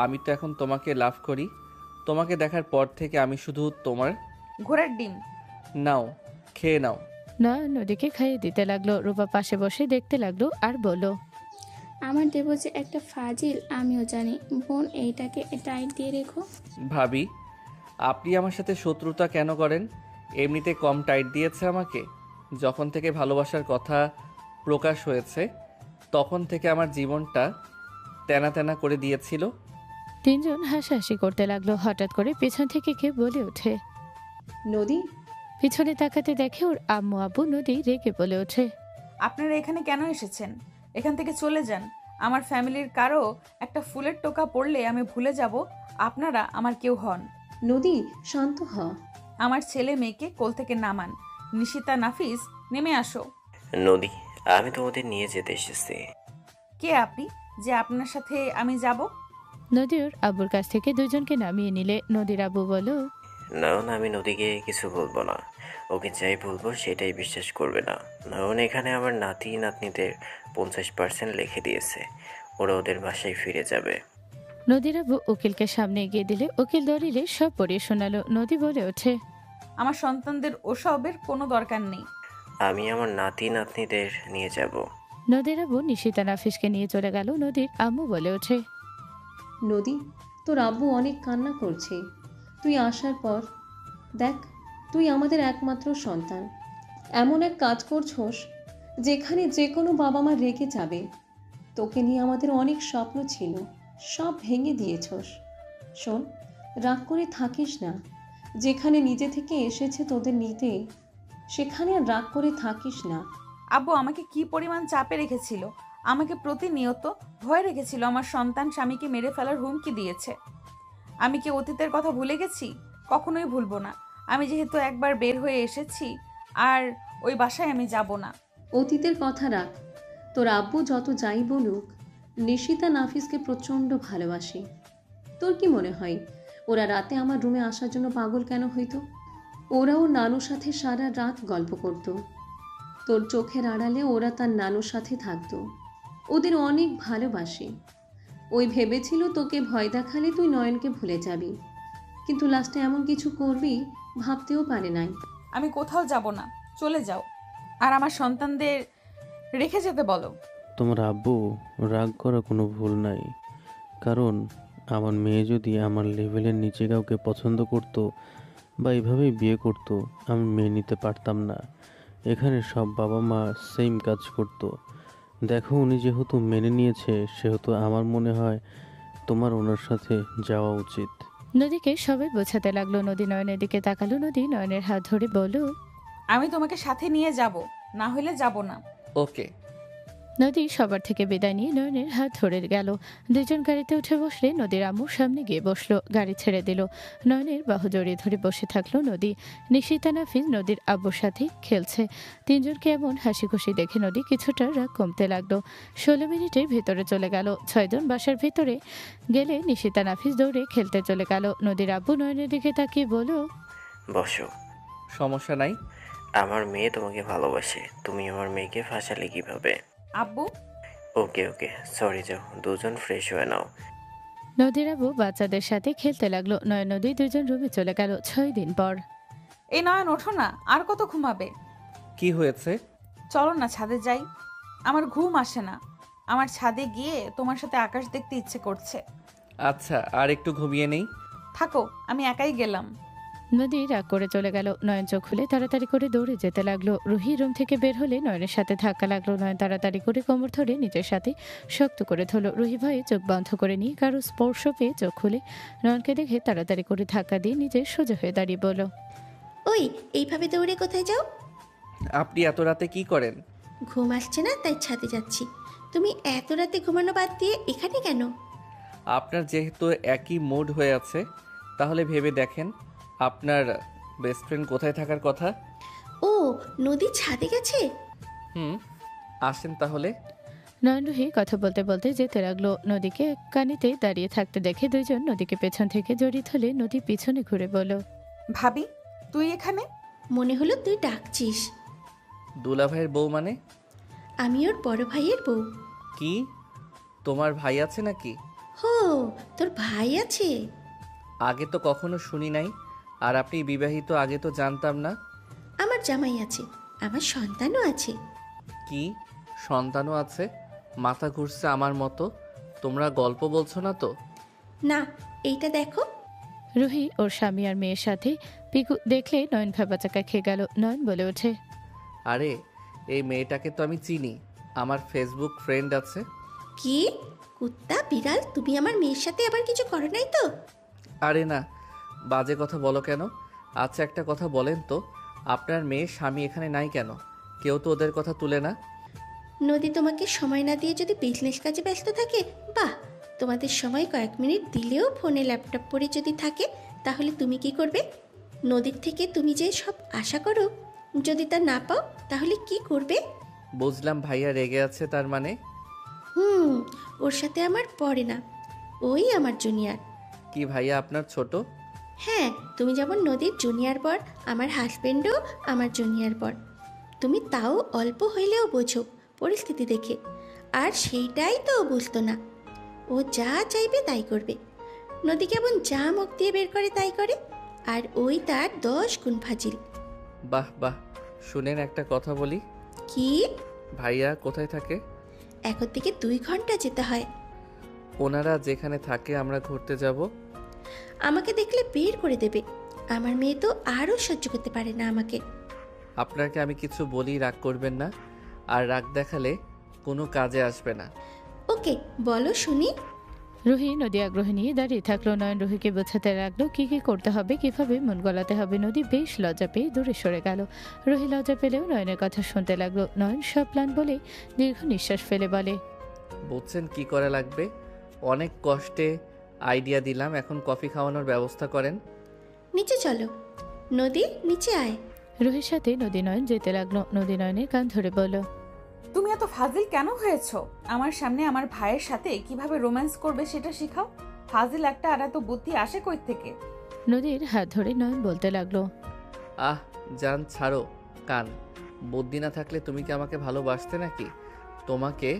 আমি তো এখন তোমাকে লাভ করি। তোমাকে দেখার পর থেকে আমি শুধু তোমার। ঘোড়ার ডিম। নাও, খেয়ে নাও। নয়ন নদীকে খাইয়ে দিতে লাগলো। রূপা পাশে বসে দেখতে লাগলো আর বলল, আমার দেব যে একটা ফাজিল, আমিও জানি। বোন, এইটাকে টাইট দিয়ে রেখো। ভাবি, আপনি আমার সাথে শত্রুতা কেন করেন? এমনিতে কম টাইট দিয়েছে আমাকে। যখন থেকে ভালোবাসার কথা প্রকাশ হয়েছে তখন থেকে আমার জীবনটা তেনা তেনা করে দিয়েছিল। তিনজন হাসাহাসি করতে লাগলো। হঠাৎ করে পেছন থেকে কে বলে ওঠে, নদী, পিছনে তাকাতে দেখে ওর আম্মু আব্বু। নদী রেগে বলে ওঠে, আপনারা এখানে কেন এসেছেন? এখান থেকে চলে যান। আমার ফ্যামিলির কারো একটা ফুলের টোকা পড়লে আমি ভুলে যাব আপনারা আমার কেউ হন। নদী শান্ত হ। আমার ছেলে মেয়েকে কোল থেকে নামান। নিশিতা, নাফিস, নেমে আসো। নদী, আমি তোমাদের নিয়ে যেতে এসেছি। কে আপনি যে আপনার সাথে আমি যাব? নদী ওর আব্বুর কাছ থেকে দুজনকে নামিয়ে নিলে নদীর আব্বু বলো, নয়ন, আমি নদীকে কিছু বলবো না। ওকে যাই বলবো সেটাই বিশ্বাস করবে না। নয়ন এখানে আমার নাতি নাতনিদের 50% লিখে দিয়েছে। ওরা ওদের বাসায় ফিরে যাবে। নদীর আব্বু উকিলকে সামনে এগিয়ে দিলে উকিল দলিলে সব পড়িয়ে শোনালো। নদী বলে ওঠে, আমার সন্তানদের ওসবের কোনো দরকার নেই। আমি আমার নাতি নাতনিদের নিয়ে যাব। নদীর আব্বু নিশিতা নাফিসকে নিয়ে চলে গেল। নদীর আম্মু বলে ওঠে, নদী, তোর আব্বু অনেক কান্না করছে। তুই আসার পর দেখ, তুই আমাদের একমাত্র সন্তান। এমন এক কাজ করছোস যেখানে যে কোনো বাবা মা রেগে যাবে। তোকে নিয়ে আমাদের অনেক স্বপ্ন ছিল, সব ভেঙে দিয়েছোস। শোন, রাগ করে থাকিস না। যেখানে নিজে থেকে এসেছে তোদের নিতে, সেখানে আর রাগ করে থাকিস না। আব্বু আমাকে কি পরিমাণ চাপে রেখেছিল, আমাকে প্রতিনিয়ত ভয় রেখেছিল। আমার সন্তান স্বামীকে মেরে ফেলার হুমকি দিয়েছে। আমি কি অতীতের কথা ভুলে গেছি? কখনোই ভুলবো না। আমি যেহেতু একবার বের হয়ে এসেছি, আর ওই বাসায় আমি যাব না। অতীতের কথা রাখ। তোর আব্বু যত যাই বলুক, নিশিতা নাফিসকে প্রচণ্ড ভালোবাসে। তোর কি মনে হয় ওরা রাতে আমার রুমে আসার জন্য পাগল কেন হইতো? ওরাও নানুর সাথে সারা রাত গল্প করত। তোর চোখের আড়ালে ওরা তার নানুর সাথে থাকতো। ওদের অনেক ভালোবাসে। ওই ভেবেছিল তোকে ভয় দেখালে তুই নয়নকে ভুলে যাবি, কিন্তু লাস্টে এমন কিছু করবি ভাবতেও পারে নাই। আমি কোথাও যাব না, চলে যাও, আর আমার সন্তানদের রেখে যেতে বলো। তোমার আব্বু রাগ করা কোনো ভুল নাই, কারণ আমার মেয়ে যদি আমার লেভেলের নিচে কাউকে পছন্দ করতো বা এভাবেই বিয়ে করতো, আমি মেনে নিতে পারতাম না। এখানে সব বাবা মা সেম কাজ করতো। দেখো, উনি যেহেতু মেনে নিয়েছে, সেহেতু আমার মনে হয় তোমার ওনার সাথে যাওয়া উচিত। নদীকে সবাই বোঝাতে লাগলো। নদী নয়নের দিকে তাকালো। নদী নয়নের হাত ধরে বলল, আমি তোমাকে সাথে নিয়ে যাব, না হলে যাব না। ওকে। নদী সবার থেকে বিদায় নিয়ে নয়নের হাত ধরে গেল। দুজন গাড়িতে উঠে বসলে নদীর আম্মুর সামনে গিয়ে বসলো। গাড়ি ছেড়ে দিল। নয়নের বাহু জড়িয়ে ধরে বসে থাকলো নদী। নিশিতা নাফিস নদীর আব্বুর সাথে খেলছে। তিনজনকে এমন হাসি খুশি দেখে নদী কিছুটা রাগ কমতে লাগলো। 16 মিনিটের ভেতরে চলে গেল। 6 জন বাসার ভেতরে গেলে নিশিতা নাফিস দৌড়ে খেলতে চলে গেল। নদীর আব্বু নয়নের দিকে তাকিয়ে বলল, বসো। সমস্যা নাই। আমার মেয়ে তোমাকে ভালোবাসে, তুমি আমার মেয়েকে ফাঁসালে কিভাবে? আব্বু, ওকে ওকে, সরি, যাও দুজন ফ্রেশ হয়ে নাও। নদীর আব্বু বাচ্চাদের সাথে খেলতে লাগলো। নয় নদী দুজন রুমে চলে গেল। 6 দিন পর। এই নয়ন ওঠো না, আর কত ঘুমাবে? কি হয়েছে? চলো না ছাদে যাই। আমার ঘুম আসে না। আমার ছাদে গিয়ে তোমার সাথে আকাশ দেখতে ইচ্ছে করছে। আচ্ছা, আর একটু ঘুমিয়ে নেই। থাকো, আমি একাই গেলাম। নদী রাগ করে চলে গেল। নয়ন চোখ খুলে তাড়াতাড়ি করে দৌড়ে যেতে লাগলো। রুহি রুম থেকে বের হলে নয়নের সাথে ধাক্কা লাগলো। নয়ন তাড়াতাড়ি করে কোমর ধরে নিজের সাথে শক্ত করে ধরল। রুহি ভয়ে চোখ বন্ধ করে নিয়ে কারো স্পর্শ পেয়ে চোখ খুলে নয়নকে দেখে তাড়াতাড়ি করে ধাক্কা দিয়ে নিজে সোজা হয়ে দাঁড়িয়ে বলল, ওই এইভাবে দৌড়ে কোথায় যাও? আপনি এত রাতে কি করেন? ঘুম আসছে না তাই ছাদে যাচ্ছি। তুমি এত রাতে ঘুমানো বাদ দিয়ে এখানে কেন? আপনার যেহেতু একই মুড হয়ে আছে, তাহলে ভেবে দেখেন আপনার বেস্ট ফ্রেন্ড কোথায় থাকার কথা। ও, নদী ছাদে গেছে? আসেন তাহলে। নয়ন রুহি কথা বলতে বলতে যেতে লাগলো। নদীকে কানিতে দাঁড়িয়ে থাকতে দেখে দুইজন নদীকে পেছন থেকে জড়িয়ে ধরলে নদী পিছনে ঘুরে বলল, ভাবি, তুই এখানে? মনে হলো তুই ডাকছিস। দুলা ভাইয়ের বউ মানে? আমি ওর বড় ভাইয়ের বউ। কি, তোমার ভাই আছে নাকি? হো, তোর ভাই আছে? আগে তো কখনো শুনি নাই। আর আপনি বিবাহিত, আগে তো জানতাম না। আমার জামাই আছে, আমার সন্তানও আছে। কি, সন্তানও আছে? মাথা ঘুরছে আমার মতো। তোমরা গল্প বলছো না তো? না, এইটা দেখো। রুহি ওর স্বামী আর মেয়ের সাথে পিকু দেখলে নয়ন ভেবাচাকা খেয়ে গেল। নয়ন বলে ওঠে, আরে, এই মেয়েটাকে তো আমি চিনি। আমার ফেসবুক ফ্রেন্ড আছে। কি কুত্তা বিড়াল, তুমি আমার মেয়ের সাথে আবার কিছু করো নাই তো? আরে না, বাজে কথা বলো কেন? আচ্ছা, একটা কথা বলেন তো, আপনার মেয়ের স্বামী এখানে নাই কেন? কেউ তো ওদের কথা তুলে না। নদী তোমাকে সময় না দিয়ে যদি বিজনেস কাজে ব্যস্ত থাকে, বাহ। তোমাদের সময় কয়েক মিনিট দিলেও ফোনে ল্যাপটপ পড়ে যদি থাকে, তাহলে তুমি কি করবে? নদীর থেকে তুমি যে সব আশা করো, যদি তা না পাও তাহলে কি করবে? বুঝলাম, ভাইয়া রেগে আছে তার মানে। ওর সাথে আমার পড়ে না, ওই আমার জুনিয়র। কি ভাইয়া আপনার ছোট? হ্যাঁ, তুমি যেমন নদীর জুনিয়র বর, আমার হাজবেন্ডও আমার জুনিয়র বর। তুমি তাও অল্প হইলেও বোঝো পরিস্থিতি দেখে, আর সেইটাই তো ও বুঝতো না। ও যা চাইবে তাই করবে। নদী কেমন যা মুখ দিয়ে বের করে তাই করে, আর ওই তার 10 গুণ ফাজিল। বাহ বাহ, শুনেন একটা কথা বলি। কি? ভাইয়া কোথায় থাকে? এখন থেকে 2 ঘন্টা যেতে হয়। ওনারা যেখানে থাকে আমরা ঘুরতে যাব। আমাকে দেখলে বের করে দেবে। আমার মেয়ে তো আরও সহ্য করতে পারে না আমাকে। আপনাকে আমি কিছু বলি, রাগ করবেন না। আর রাগ দেখালে কোনো কাজে আসবে না। ওকে, বলো শুনি। রুহি নদী আগ্রহ নিয়ে দাঁড়িয়ে থাকলো। নয়ন রুহিকে বোঝাতে লাগলো কি কি করতে হবে, কিভাবে মন গলাতে হবে। নদী বেশ লজ্জা পেয়ে দূরে সরে গেল। রুহি লজ্জা পেলেও নয়নের কথা শুনতে লাগলো। নয়ন সব প্ল্যান বলে দীর্ঘ নিঃশ্বাস ফেলে বলে, বুঝছেন কি করা লাগবে? অনেক কষ্টে আইডিয়া দিলাম, এখন কফি খাওয়ানোর ব্যবস্থা করেন। নিচে চলো। নদী, নিচে আয়। রুহির সাথে নদীনয়ন যেতে লাগলো। নদীনয়নের কান ধরে বলল, তুমি এত ফাজিল কেন হয়েছো? আমার সামনে আমার ভাইয়ের সাথে কিভাবে রোম্যান্স করবে সেটা শেখাও। ফাজিল একটা, আর এত বুদ্ধি আসে কই থেকে? নদীর হাত ধরে নয়ন বলতে লাগলো, আহ জান ছাড়ো কান। বুদ্ধি না থাকলে তুমি কি আমাকে ভালোবাসতে নাকি? তোমাকে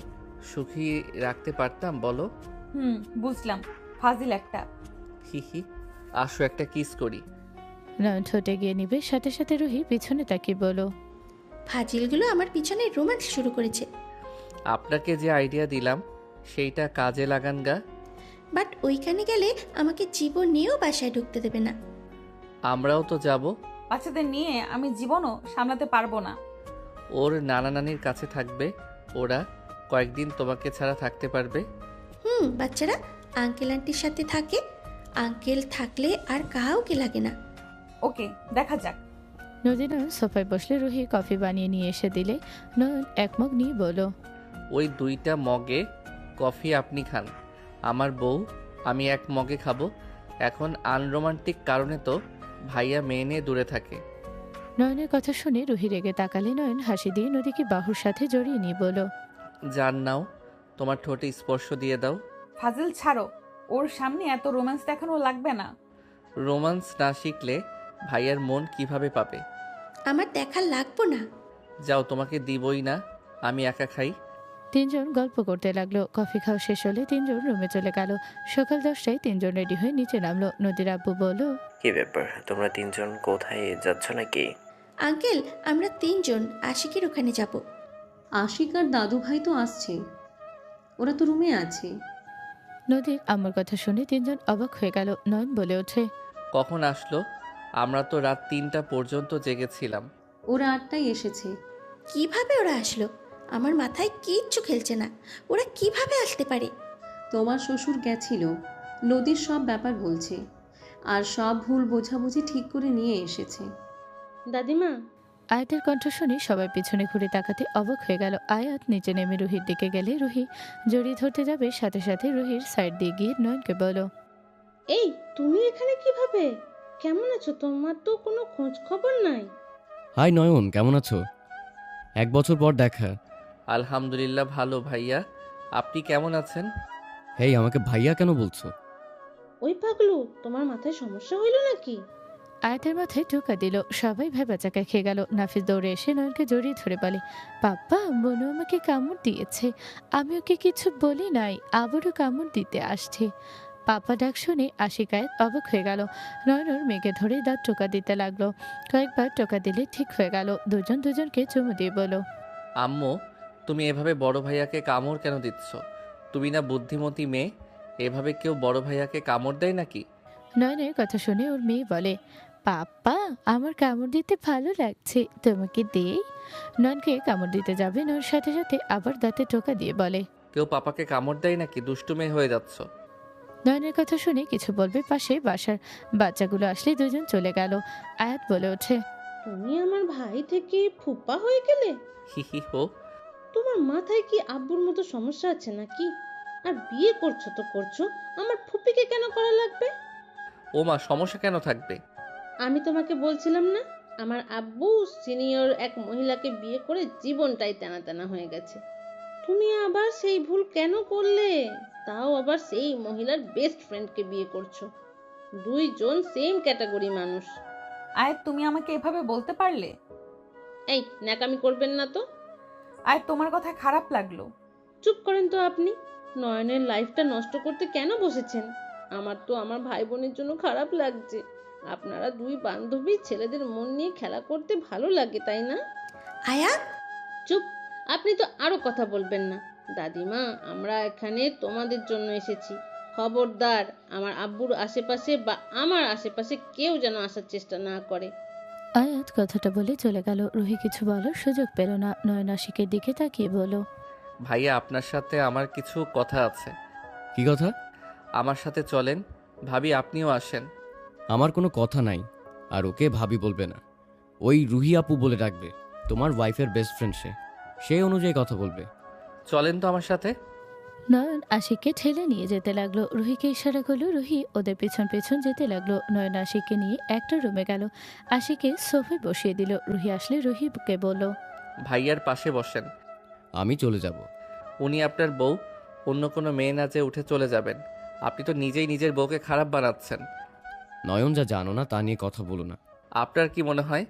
সুখী রাখতে পারতাম বলো? বুঝলাম, ফাজিল একটা। হি হি, আসো একটা কিস করি। নয়ন ঠোঁটে গিয়ে নিবে, সাথে সাথে রুহি পিছনে তাকিয়ে বলল, ফাজিলগুলো আমার পিছনে রোম্যান্স শুরু করেছে। আপনাকে যে আইডিয়া দিলাম সেইটা কাজে লাগান গা। বাট ওইখানে গেলে আমাকে জীবন নিয়েও বাসায় ঢুকতে দেবে না। আমরাও তো যাব। বাচ্চাদের নিয়ে আমি জীবনও সামলাতে পারবো না। ওর নানা নানির কাছে থাকবে, ওরা কয়েকদিন তোমাকে ছাড়া থাকতে পারবে। বাচ্চারা আঙ্কেল আন্টির সাথে থাকে। আঙ্কেল থাকলে আর কাউকে লাগে না। ওকে, দেখা যাক। নদীনয়ন সোফায় বসলে রুহি কফি বানিয়ে নিয়ে এসে দিলে নয়ন এক মগ নিয়ে বলল, ওই 2টা মগে কফি আপনি খান, আমার বউ আমি এক মগে খাবো। এখন আনরোমান্টিক কারণে তো ভাইয়া মেয়ে নিয়ে দূরে থাকে। নয়নের কথা শুনে রুহি রেগে তাকালে। নয়ন হাসি দিয়ে নদীকে বাহুর সাথে জড়িয়ে নিয়ে বলল, জান নাও, তোমার ঠোঁটে স্পর্শ দিয়ে দাও। ফাজিল ছাড়ো, ওর সামনে এত রোম্যান্স দেখানো লাগবে না। রোমান্স না শিখলে ভাইয়ার মন কিভাবে পাবে? আমার দেখা লাগবো না। যাও, তোমাকে দিবই না, আমি একা খাই। তিনজন গল্প করতে লাগলো। কফি খাওয়া শেষ হলে তিনজন রুমে চলে গেল। সকাল 10টায় তিনজন রেডি হয়ে নিচে নামলো। নদীর আব্বু বলল, কি ব্যাপার, তোমরা তিনজন কোথায় যাচ্ছ নাকি? আঙ্কেল, আমরা 3জন আশিকের ওখানে যাব। আশিক আর দাদু ভাই তো আসছে, ওরা তো রুমে আছে। নদীর আম্মুর কথা শুনে তিনজন অবাক হয়ে গেল। নয়ন বলে ওঠে, কখন আসলো? আমরা তো রাত 3টা পর্যন্ত জেগেছিলাম। ওরা 8টায় এসেছে। কিভাবে ওরা আসলো? আমার মাথায় কিচ্ছু খেলছে না। ওরা কিভাবে আসতে পারে? তোমার শ্বশুর গেছিল, নদীর সব ব্যাপার বলছে, আর সব ভুল বোঝাবুঝি ঠিক করে নিয়ে এসেছে। দাদিমা, আয়াতের কণ্ঠ শুনে সবাই পিছনে ঘুরে তাকাতে অবাক হয়ে গেল। আয়াত নিচে নেমে রুহির দিকে গেলে রুহি জড়িয়ে ধরতে যাবে, সাথে সাথে রুহির সাইড দিয়ে গিয়ে নয়নকে বলল, এই তুমি এখানে কিভাবে? কেমন আছো? তোমার তো কোনো খোঁজ খবর নাই। হাই নয়ন, কেমন আছো? 1 বছর পর দেখা। আলহামদুলিল্লাহ ভালো ভাইয়া, আপনি কেমন আছেন? হেই, আমাকে ভাইয়া কেন বলছো? ওই পাগলু, তোমার মাথায় সমস্যা হইল নাকি? আয়াতের মাথায় টোকা দিল। সবাই ভেবাচাকা খেয়ে গেল। নাফিস দৌড়ে এসে নয়নকে জড়িয়ে ধরে বলে, পাপ্পা, মনু আমাকে কামড় দিয়েছে। আমি ওকে কিছু বলি নাই, আবারও কামড় দিতে আসছে। পাপা ডাক শুনে আশিক আয়াত অবাক হয়ে গেল। নয়নর মেয়েকে ধরে দাঁত টোকা দিতে লাগলো। কয়েকবার টোকা দিলে ঠিক হয়ে গেল। দুজন দুজনকে চুমু দিয়ে বলো, আম্মু, তুমি এভাবে বড় ভাইয়াকে কামড় কেন দিচ্ছ? তুমি না বুদ্ধিমতী মেয়ে, এভাবে কেউ বড় ভাইয়াকে কামড় দেয় নাকি? নয়নের কথা শুনে ওর মেয়ে বলে, পাপ্পা, আমার কামড় দিতে ভালো লাগছে, তোমাকে দেই। নয়নকে কামড় দিতে যাবে, নয়নের সাথে সাথে আবার দাঁতে টোকা দিয়ে বলে, কেউ পাপাকে কামড় দেয় নাকি? দুষ্টু মেয়ে হয়ে যাচ্ছ। নয়নের কথা শুনে কিছু বলবে পাশে বাসার বাচ্চাগুলো আসলে দুজন চলে গেল। আয়াত বলে ওঠে, তুমি আমার ভাই থেকে ফুপা হয়ে গেলে? হি হি হো। তোমার মাথায় কি আব্বুর মতো সমস্যা আছে নাকি? আর বিয়ে করছো তো করছো, আমার ফুপিকে কেন করা লাগবে? ও মা, সমস্যা কেন থাকবে? আমি তোমাকে বলছিলাম না, আমার আব্বু সিনিয়র এক মহিলাকে বিয়ে করে জীবনটাই টানা টানা হয়ে গেছে। তুমি আবার সেই ভুল কেন করলে? তাও আবার সেই মহিলার বেস্ট ফ্রেন্ডকে বিয়ে করছো। দুইজন সেম ক্যাটাগরি মানুষ। আয়াত, তুমি আমাকে এভাবে বলতে পারলে? এই ন্যাকামি করবেন না তো। আয়াত, তোমার কথা খারাপ লাগলো। চুপ করেন তো আপনি। নয়নের লাইফটা নষ্ট করতে কেন বসেছেন? আমার তো আমার ভাই বোনের জন্য খারাপ লাগছে। আপনারা দুই বান্ধবী ছেলেদের মন নিয়ে খেলা করতে ভালো লাগে, তাই না? আয়াত, চুপ, আপনি তো আরো কথা বলবেন না। দাদিমা, আমরা এখানে তোমাদের জন্য এসেছি। খবরদার আমার আব্বুর আশেপাশে বা আমার আশেপাশে কেউ যেন আসার চেষ্টা না করে। আয়াত কথাটা বলে চলে গেল। রুহি কিছু বলার সুযোগ পেল না। নয়ন আশিকের দিকে তাকিয়ে বলো, ভাইয়া, আপনার সাথে আমার কিছু কথা আছে। কি কথা? আমার সাথে চলেন। ভাবি, আপনিও আসেন। আমার কোনো কথা নাই, আর ওকে ভাবি বলবে না, ওই রুহি আপু বলে ডাকবে। তোমার ওয়াইফের বেস্ট ফ্রেন্ড সে, সেই অনুযায়ী কথা বলবে। চলেন তো আমার সাথে। নয়ন আশিককে ঠেলে নিয়ে যেতে লাগলো। রুহিকে ইশারা করলো। রুহি ওদের পেছন পেছন যেতে লাগলো। নয়ন আশিককে নিয়ে একটা রুমে গেল। আশিককে সোফায় বসিয়ে দিল। রুহি আসলে রুহিকে বলল, ভাইয়ার পাশে বসেন। আমি চলে যাব। উনি আপনার বউ, অন্য কোনো মেয়ে না যে উঠে চলে যাবেন। আপনি তো নিজেই নিজের বউকে খারাপ বানাচ্ছেন। নয়ন যা জানো না তা নিয়ে কথা বলো না। আপনার কি মনে হয়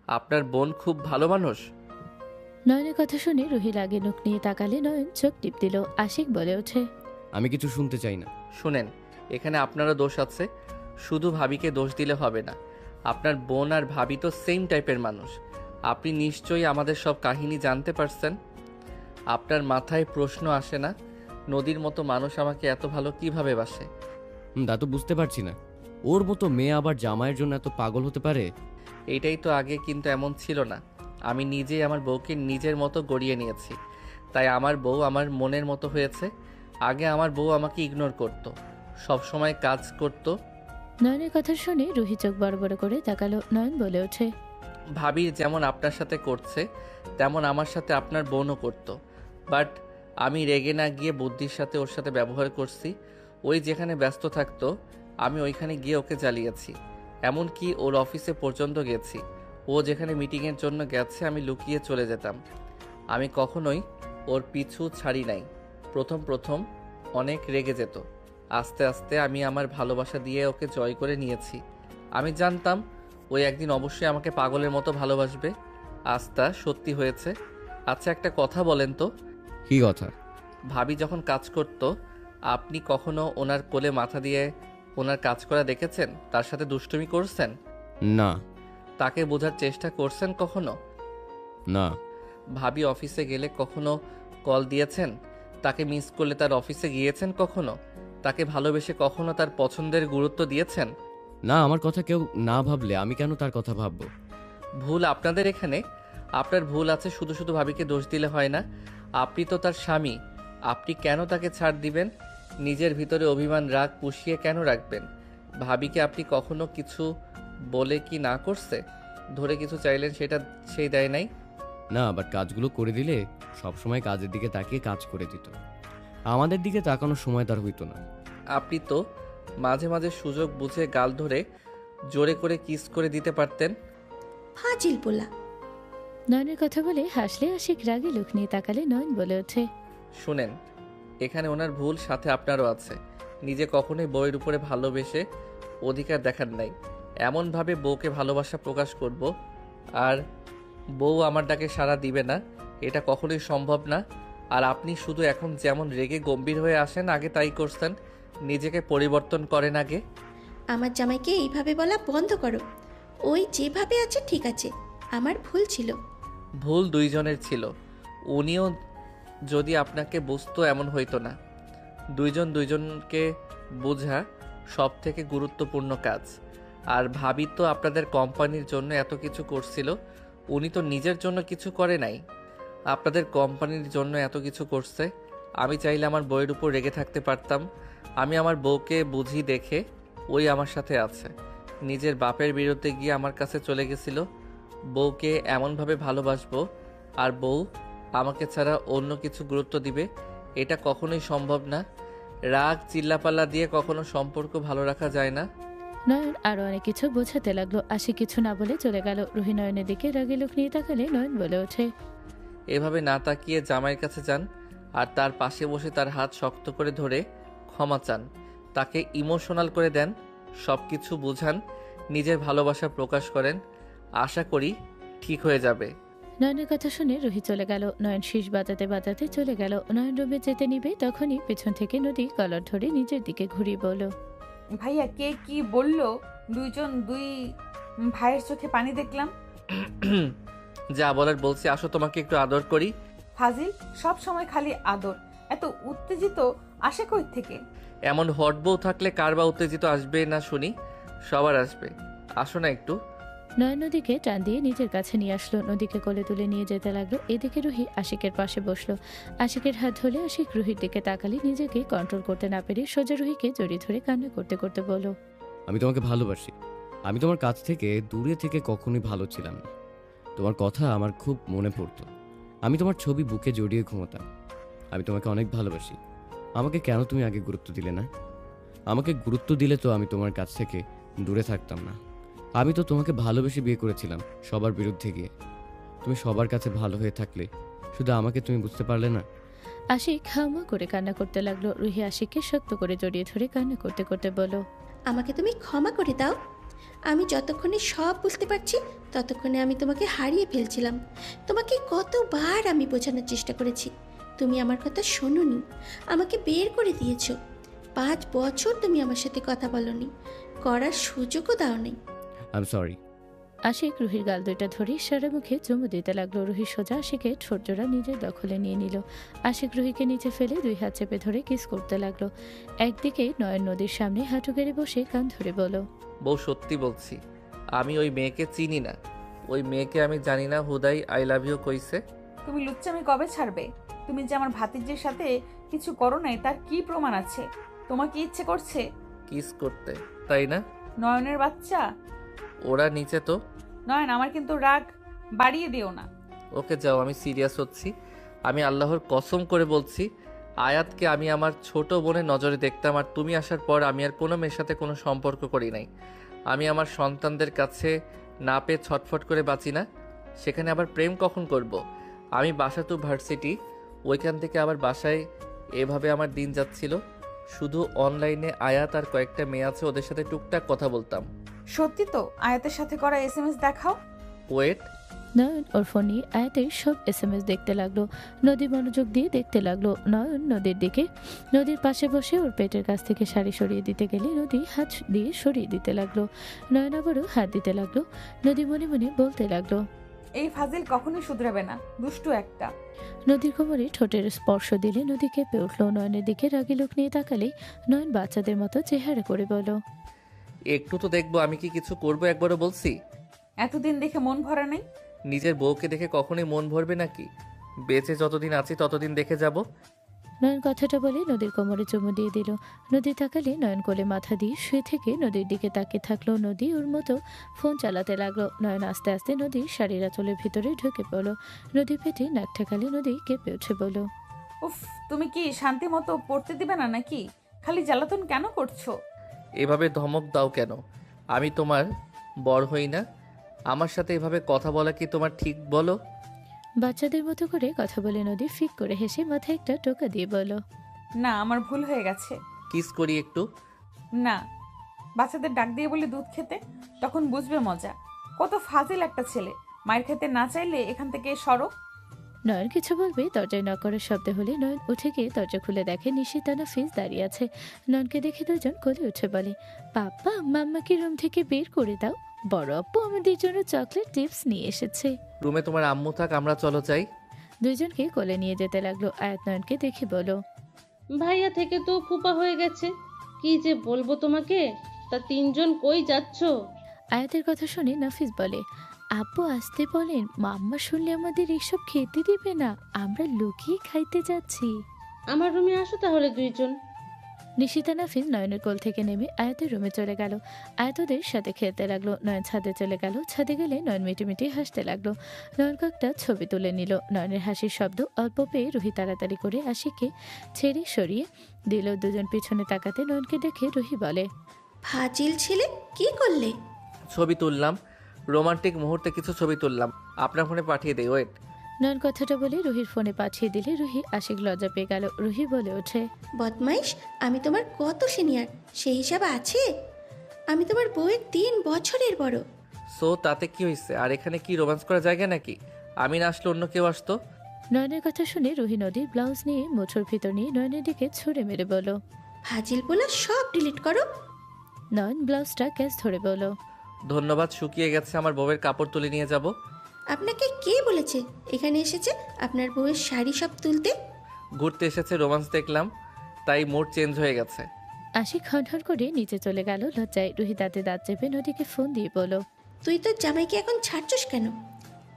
আপনার বোন খুব ভালো মানুষ? নয়নের কথা শুনে রুহি রাগে মুখ নিয়ে তাকালে। নয়ন চোখ টিপ দিল। আশিক বলে ওঠে, আমি কিছু শুনতে চাই না। শুনেন, এখানে আপনারও দোষ আছে। শুধু ভাবিকে দোষ দিলে হবে না। আপনার বোন আর ভাবি তো সেম টাইপের মানুষ। আপনি নিশ্চয়ই আমাদের সব কাহিনী জানতে পারছেন। আপনার মাথায় প্রশ্ন আসে না, নদীর মতো মানুষ আমাকে এত ভালো কিভাবে বাসে? তা তো বুঝতে পারছি না, ওর মতো মেয়ে আবার জামাইয়ের জন্য এত পাগল হতে পারে? এইটাই তো আগে কিন্তু এমন ছিল না। আমি নিজেই আমার বউকে নিজের মতো গড়িয়ে নিয়েছি, তাই আমার বউ আমার মনের মতো হয়েছে। আগে আমার বউ আমাকে ইগনোর করতো, সব সময় কাজ করতো। নয়নের কথা শুনে রুহি চোখ বড় বড় করে তাকালো। নয়ন বলে ওঠে, ভাবির যেমন আপনার সাথে করছে তেমন আমার সাথে আপনার বোনও করতো। বাট আমি রেগে না গিয়ে বুদ্ধির সাথে ওর সাথে ব্যবহার করছি। ওই যেখানে ব্যস্ত থাকতো আমি ওইখানে গিয়ে ওকে জ্বালিয়েছি। এমনকি ওর অফিসে পর্যন্ত গেছি। ও যেখানে মিটিংয়ের জন্য গেছে আমি লুকিয়ে চলে যেতাম। আমি কখনোই ওর পিছু ছাড়ি নাই। প্রথম প্রথম অনেক রেগে যেত। আস্তে আস্তে আমি আমার ভালোবাসা দিয়ে ওকে জয় করে নিয়েছি। আমি জানতাম ওই একদিন অবশ্যই আমাকে পাগলের মতো ভালোবাসবে। আস্থা সত্যি হয়েছে। আচ্ছা, একটা কথা বলেন তো, কি কথা? ভাবি যখন কাজ করত আপনি কখনো ওনার কোলে মাথা দিয়ে ওনার কাজ করা দেখেছেন? তার সাথে দুষ্টুমি করছেন? না। তাকে বোঝার চেষ্টা করছেন কখনো? না। ভাবি অফিসে গেলে কখনো কল দিয়েছেন? তাকে মিস করলে তার অফিসে গিয়েছেন কখনো? তাকে ভালোবেসে কখনো তার পছন্দের গুরুত্ব দিয়েছেন? না, আমার কথা কেউ না ভাবলে আমি কেন তার কথা ভাববো? ভুল আপনাদের এখানে। আপনার ভুল আছে, শুধু শুধু ভাবিকে দোষ দিলে হয় না। আপনি তো তার স্বামী, আপনি কেন তাকে ছাড় দিবেন? নিজের ভিতরে অভিমান রাগ পুষিয়ে কেন রাখবেন? ভাবিকে আপনি কখনো কিছু বলে কি না করছে? ধরে কিছু চাইলেন সেটা সেই দেয় নাই? না, বাট কাজগুলো করে দিলে সবসময় কাজের দিকে তাকিয়ে কাজ করে দিত। আমাদের দিকে তাকানোর সময় তার হইতো না। আপনি তো মাঝে মাঝে সুযোগ বুঝে গাল ধরে জোরে করে কিস করে দিতে পারতেন। ফাজিল বলা। নয়নের কথা বলে হাসলে। আশিক রাগে মুখ নিয়ে তাকালে। নয়ন বলে ওঠে, শুনেন, এখানে ওনার ভুল, সাথে আপনারও আছে। নিজে কখনোই বউয়ের উপরে ভালোবেসে অধিকার দেখান নাই। এমনভাবে বউকে ভালোবাসা প্রকাশ করব আর বউ আমার ডাকে সাড়া দিবে না, এটা কখনোই সম্ভব না। আর আপনি শুধু এখন যেমন রেগে গম্ভীর হয়ে আসেন, আগে তাই করতেন। নিজেকে পরিবর্তন করেন আগে। আমার জামাইকে এইভাবে বলা বন্ধ করো। ওই যেভাবে আছে ঠিক আছে, আমার ভুল ছিল। ভুল দুইজনের ছিল। উনিও যদি আপনাকে বুঝতো এমন হইতো না। দুইজন দুইজনকে বোঝা সব থেকে গুরুত্বপূর্ণ কাজ। আর ভাবি তো আপনাদের কোম্পানির জন্য এত কিছু করছিল, উনি তো নিজের জন্য কিছু করে নাই। আপনাদের কোম্পানির জন্য এত কিছু করছে। আমি চাইলে আমার বউয়ের উপর রেগে থাকতে পারতাম। আমি আমার বউকে বুঝি দেখে ওই আমার সাথে আছে। নিজের বাপের বিরুদ্ধে গিয়ে আমার কাছে চলে গেছিল। বউকে এমনভাবে ভালোবাসবো আর বউ আমাকে ছাড়া অন্য কিছু গুরুত্ব দিবে, এটা কখনোই সম্ভব না। রাগ চিল্লাপাল্লা দিয়ে কখনো সম্পর্ক ভালো রাখা যায় না। নয়ন আরো অনেক কিছু বোঝাতে লাগলো। আশিক কিছু না বলে চলে গেল। রুহি নয়নের দিকে রাগে মুখ নিয়ে তাকালে। নয়ন বলে ওঠে, এভাবে না তাকিয়ে জামাইয়ের কাছে যান আর তার পাশে বসে তার হাত শক্ত করে ধরে ক্ষমা চান। তাকে ইমোশনাল করে দেন, সব কিছু বুঝান, নিজের ভালোবাসা প্রকাশ করেন। আশা করি ঠিক হয়ে যাবে। নয়নের কথা শুনে রুহি চলে গেল। নয়ন শীষ বাজাতে বাজাতে চলে গেল। নয়ন রুমে যেতে নিবে তখনই পেছন থেকে নদী কলার ধরে নিজের দিকে ঘুরিয়ে বলল, ভাইয়া কে কি বললো? দুই ভাইয়ের চোখে পানি দেখলাম। যা বলার বলছি, আসো তোমাকে একটু আদর করি। ফাজিল, সব সময় খালি আদর। এত উত্তেজিত আসে কই থেকে? এমন হট বউ থাকলে কার বা উত্তেজিত আসবে না শুনি? সবার আসবে। আসো না একটু। নয়ন নদীকে টান দিয়ে নিজের কাছে নিয়ে আসলো। নদীকে কোলে তুলে নিয়ে যেতে লাগলো। এদিকে রুহি আশিকের পাশে বসলো। আশিকের হাত ধরে আশিক রুহির দিকে তাকালে নিজেকে কন্ট্রোল করতে না পেরে সোজা রুহিকে জড়িয়ে ধরে কান্না করতে করতে বলল, আমি তোমাকে ভালোবাসি। আমি তোমার কাছ থেকে দূরে থেকে কখনোই ভালো ছিলাম না। তোমার কথা আমার খুব মনে পড়তো। আমি তোমার ছবি বুকে জড়িয়ে ঘুমোতাম। আমি তোমাকে অনেক ভালোবাসি। আমাকে কেন তুমি আগে গুরুত্ব দিলে না? আমাকে গুরুত্ব দিলে তো আমি তোমার কাছ থেকে দূরে থাকতাম না। আমি তো তোমাকে ভালোবেসে বিয়ে করেছিলাম, সবার বিরুদ্ধে গিয়ে। তুমি সবার কাছে ভালো হয়ে থাকলে শুধু আমাকে তুমি বুঝতে পারলে না। আশিক হাউমা করে কান্না করতে লাগলো। রুহি আশিককে শক্ত করে জড়িয়ে ধরে কান্না করতে করতে বলল, আমাকে তুমি ক্ষমা করে দাও। আমি যতক্ষণে সব বুঝতে পারছি ততক্ষণে আমি তোমাকে হারিয়ে ফেলছিলাম। তোমাকে কতবার আমি বোঝানোর চেষ্টা করেছি, তুমি আমার কথা শোনোনি, আমাকে বের করে দিয়েছো। 5 বছর তুমি আমার সাথে কথা বলোনি, করার সুযোগও দাওনি। I am sorry. আশিক রুহির গাল দুইটা ধরে সারা মুখে চুমু দিতে লাগলো। রুহি সোজা আশিকের ঠোঁটজোড়া নিজের দখলে নিয়ে নিল। আশিক রুহিকে নিচে ফেলে 2 হাত চেপে ধরে কিস করতে লাগলো। একদিকে নয়ন নদীর সামনে হাঁটু গেড়ে বসে কান ধরে বলল, বউ সত্যি বলছি, আমি ওই মেয়েকে চিনি না। ওই মেয়েকে আমি জানি না হুদাই আই লাভ ইউ কইছে। তুমি লুচ্চামি কবে ছাড়বে? তুমি যে আমার ভাতিজির সাথে কিছু করো নাই তার কি প্রমাণ আছে? তোমার কি ইচ্ছে করছে কিস করতে, তাই না? নয়নের বাচ্চা। ওরা নিচে তো। নয়ন, আমার কিন্তু রাগ বাড়িয়ে দিও না। ওকে যাও, আমি সিরিয়াস হচ্ছি। আমি আল্লাহর কসম করে বলছি, আয়াতকে আমি আমার ছোট বোনের নজরে দেখতাম, আর তুমি আসার পর আমি আর কোনো মেয়ের সাথে কোনো সম্পর্ক করি নাই। আমি আমার সন্তানদের কাছে না পেয়ে ছটফট করে বাঁচি না, সেখানে আবার প্রেম কখন করব? আমি বাসা টু ভার্সিটি, ওইখান থেকে আবার বাসায়, এভাবে আমার দিন যাচ্ছিল। শুধু অনলাইনে আয়াত আর কয়েকটা মেয়ে আছে, ওদের সাথে টুকটাক কথা বলতাম। সত্যি তো? আয়াতের সাথে করা SMS দেখাও। ওয়েট। নয়ন ওর ফোনে আয়াতের সব SMS দেখতে লাগলো। নদী মনোযোগ দিয়ে দেখতে লাগলো। নয়ন নদীর দিকে, নদীর পাশে বসে ওর পেটের কাছ থেকে শাড়ি সরিয়ে দিতে গেলে নদী হাত দিয়ে সরিয়ে দিতে লাগলো। নয়ন আবারও হাত দিতে লাগলো। নদী মনে মনে বলতে লাগলো, এই ফাজিল কখনোই শুধরাবে না, দুষ্টু একটা। নদীর কোমরে ঠোঁটের স্পর্শ দিলে নদী কেঁপে উঠল। নয়নের দিকে রাগী লোক নিয়ে তাকালে নয়ন বাচ্চাদের মতো চেহারা করে বলল, একটু তো দেখবো, আমি কি কিছু করবো একবারও বলছি? এতদিন দেখে মন ভরা নেই? নিজের বউকে দেখে কখনোই মন ভরবে নাকি? বেঁচে যতদিন আছি ততদিন দেখে যাব। নয়ন কথাটা বলে নদীর কোমরে চুমু দিয়ে দিল। নদী তাকালে নয়ন কোলে মাথা দিয়ে শুয়ে থেকে নদীর দিকে তাকিয়ে থাকলো। নদী ওর মতো ফোন চালাতে লাগলো। নয়ন আস্তে আস্তে নদীর শাড়ির আঁচলের ভিতরে ঢুকে পড়লো। নদী পেটে নাক ঠেকালে নদী কেঁপে উঠে বলল, উফ, তুমি কি শান্তি মতো পড়তে দিবে না নাকি? খালি জ্বালাতন কেন করছো? এভাবে ধমক দাও কেন? আমি তোমার বড় হই না? আমার সাথে এভাবে কথা বলা কি তোমার ঠিক বলো? বাচ্চাদের মতো করে কথা বলে নদী ফিক করে হেসে মাথায় একটা টোকা দিয়ে বলল, না, আমার ভুল হয়ে গেছে। কিস করি একটু। না, বাচ্চাদের ডাক দিয়ে বলে দুধ খেতে, তখন বুঝবে মজা। কত ফাজিল একটা ছেলে। মায়ের খেতে না চাইলে এখান থেকে সরো। নয়ন কিছু বলবে, দরজায় নক করার শব্দ হলে নয়ন উঠে গিয়ে দরজা খুলে দেখে নিশিতা নাফিস দাঁড়িয়ে আছে। নয়নকে দেখে দুজন কোলে উঠে বলে, পাপা মাম্মাকে রুম থেকে বের করে দাও, বড় আপু আমাদের জন্য চকলেট টিপস নিয়ে এসেছে। রুমে তোমার আম্মু থাক, আমরা চলো যাই। দুইজনকে কোলে নিয়ে যেতে লাগলো। আয়াত নয়নকে দেখে বলো, ভাইয়া থেকে তো ফুপা হয়ে গেছে, কি যে বলবো তোমাকে। তা 3 জন কই যাচ্ছ? আয়াতের কথা শুনে নাফিস বলে, আপু আসতে বলেন, মাম্মা শুনলে আমাদের এসব খেতে দিবে না, আমরা লুকিয়ে খাইতে যাচ্ছি। আমার রুমে আসো তাহলে 2 জন। নিশিতা নাফিস নয়নের কোল থেকে নেমে আয়াতের রুমে চলে গেল। আয়াত ওদের সাথে খেলতে লাগলো। নয়ন ছাদে চলে গেল। ছাদে গেলে নয়ন মিটিমিটি হাসতে লাগলো। নয়ন কয়েকটা ছবি তুলে নিল। নয়নের হাসির শব্দ অল্প পেয়ে রুহি তাড়াতাড়ি করে আশিককে ছেড়ে সরিয়ে দিল। দুজন পিছনে তাকাতে নয়নকে দেখে রুহি বলে, ফাজিল ছেলে, কি করলে? ছবি তুললাম, রোমান্টিক মুহূর্তে কিছু ছবি তুললাম, আপনার ফোনে পাঠিয়ে দেই। ওয়েট। নয়ন কথাটা বলে রুহির ফোনে পাঠিয়ে দিলে রুহি আশিক লজ্জা পেয়ে গেল। রুহি বলে ওঠে, বদমাইশ, আমি তোমার কত সিনিয়র সেই হিসাব আছে? আমি তোমার বউয়ের 3 বছরের বড়। সো তাতে কি হয়েছে? আর এখানে কি রোম্যান্স করা জায়গা নাকি? আমি না আসলে অন্য কেউ আসতো। নয়নের কথা শুনে রুহি নদীর ব্লাউজ নিয়ে মোছর ভিতর নিয়ে নয়নের দিকে ছুঁড়ে মেরে বলল, ফাজিল বলা সব ডিলিট করো। নয়ন ব্লাউজটা ক্যাচ ধরে বলল, ধন্যবাদ, শুকিয়ে গেছে, আমার বউয়ের কাপড় তুলে নিয়ে যাব। আপনাকে কে বলেছে এখানে এসেছে আপনার বউয়ের শাড়ি সব তুলতে? ঘুরতে এসেছে, রোম্যান্স দেখলাম, তাই মুড চেঞ্জ হয়ে গেছে। আশিক হনহন করে নিচে চলে গেল লজ্জায়। রুহি দাঁতে দাঁত চেপে নদীকে ফোন দিয়ে বলল, তুই তোর জামাইকে এখন ছাড়ছস কেন?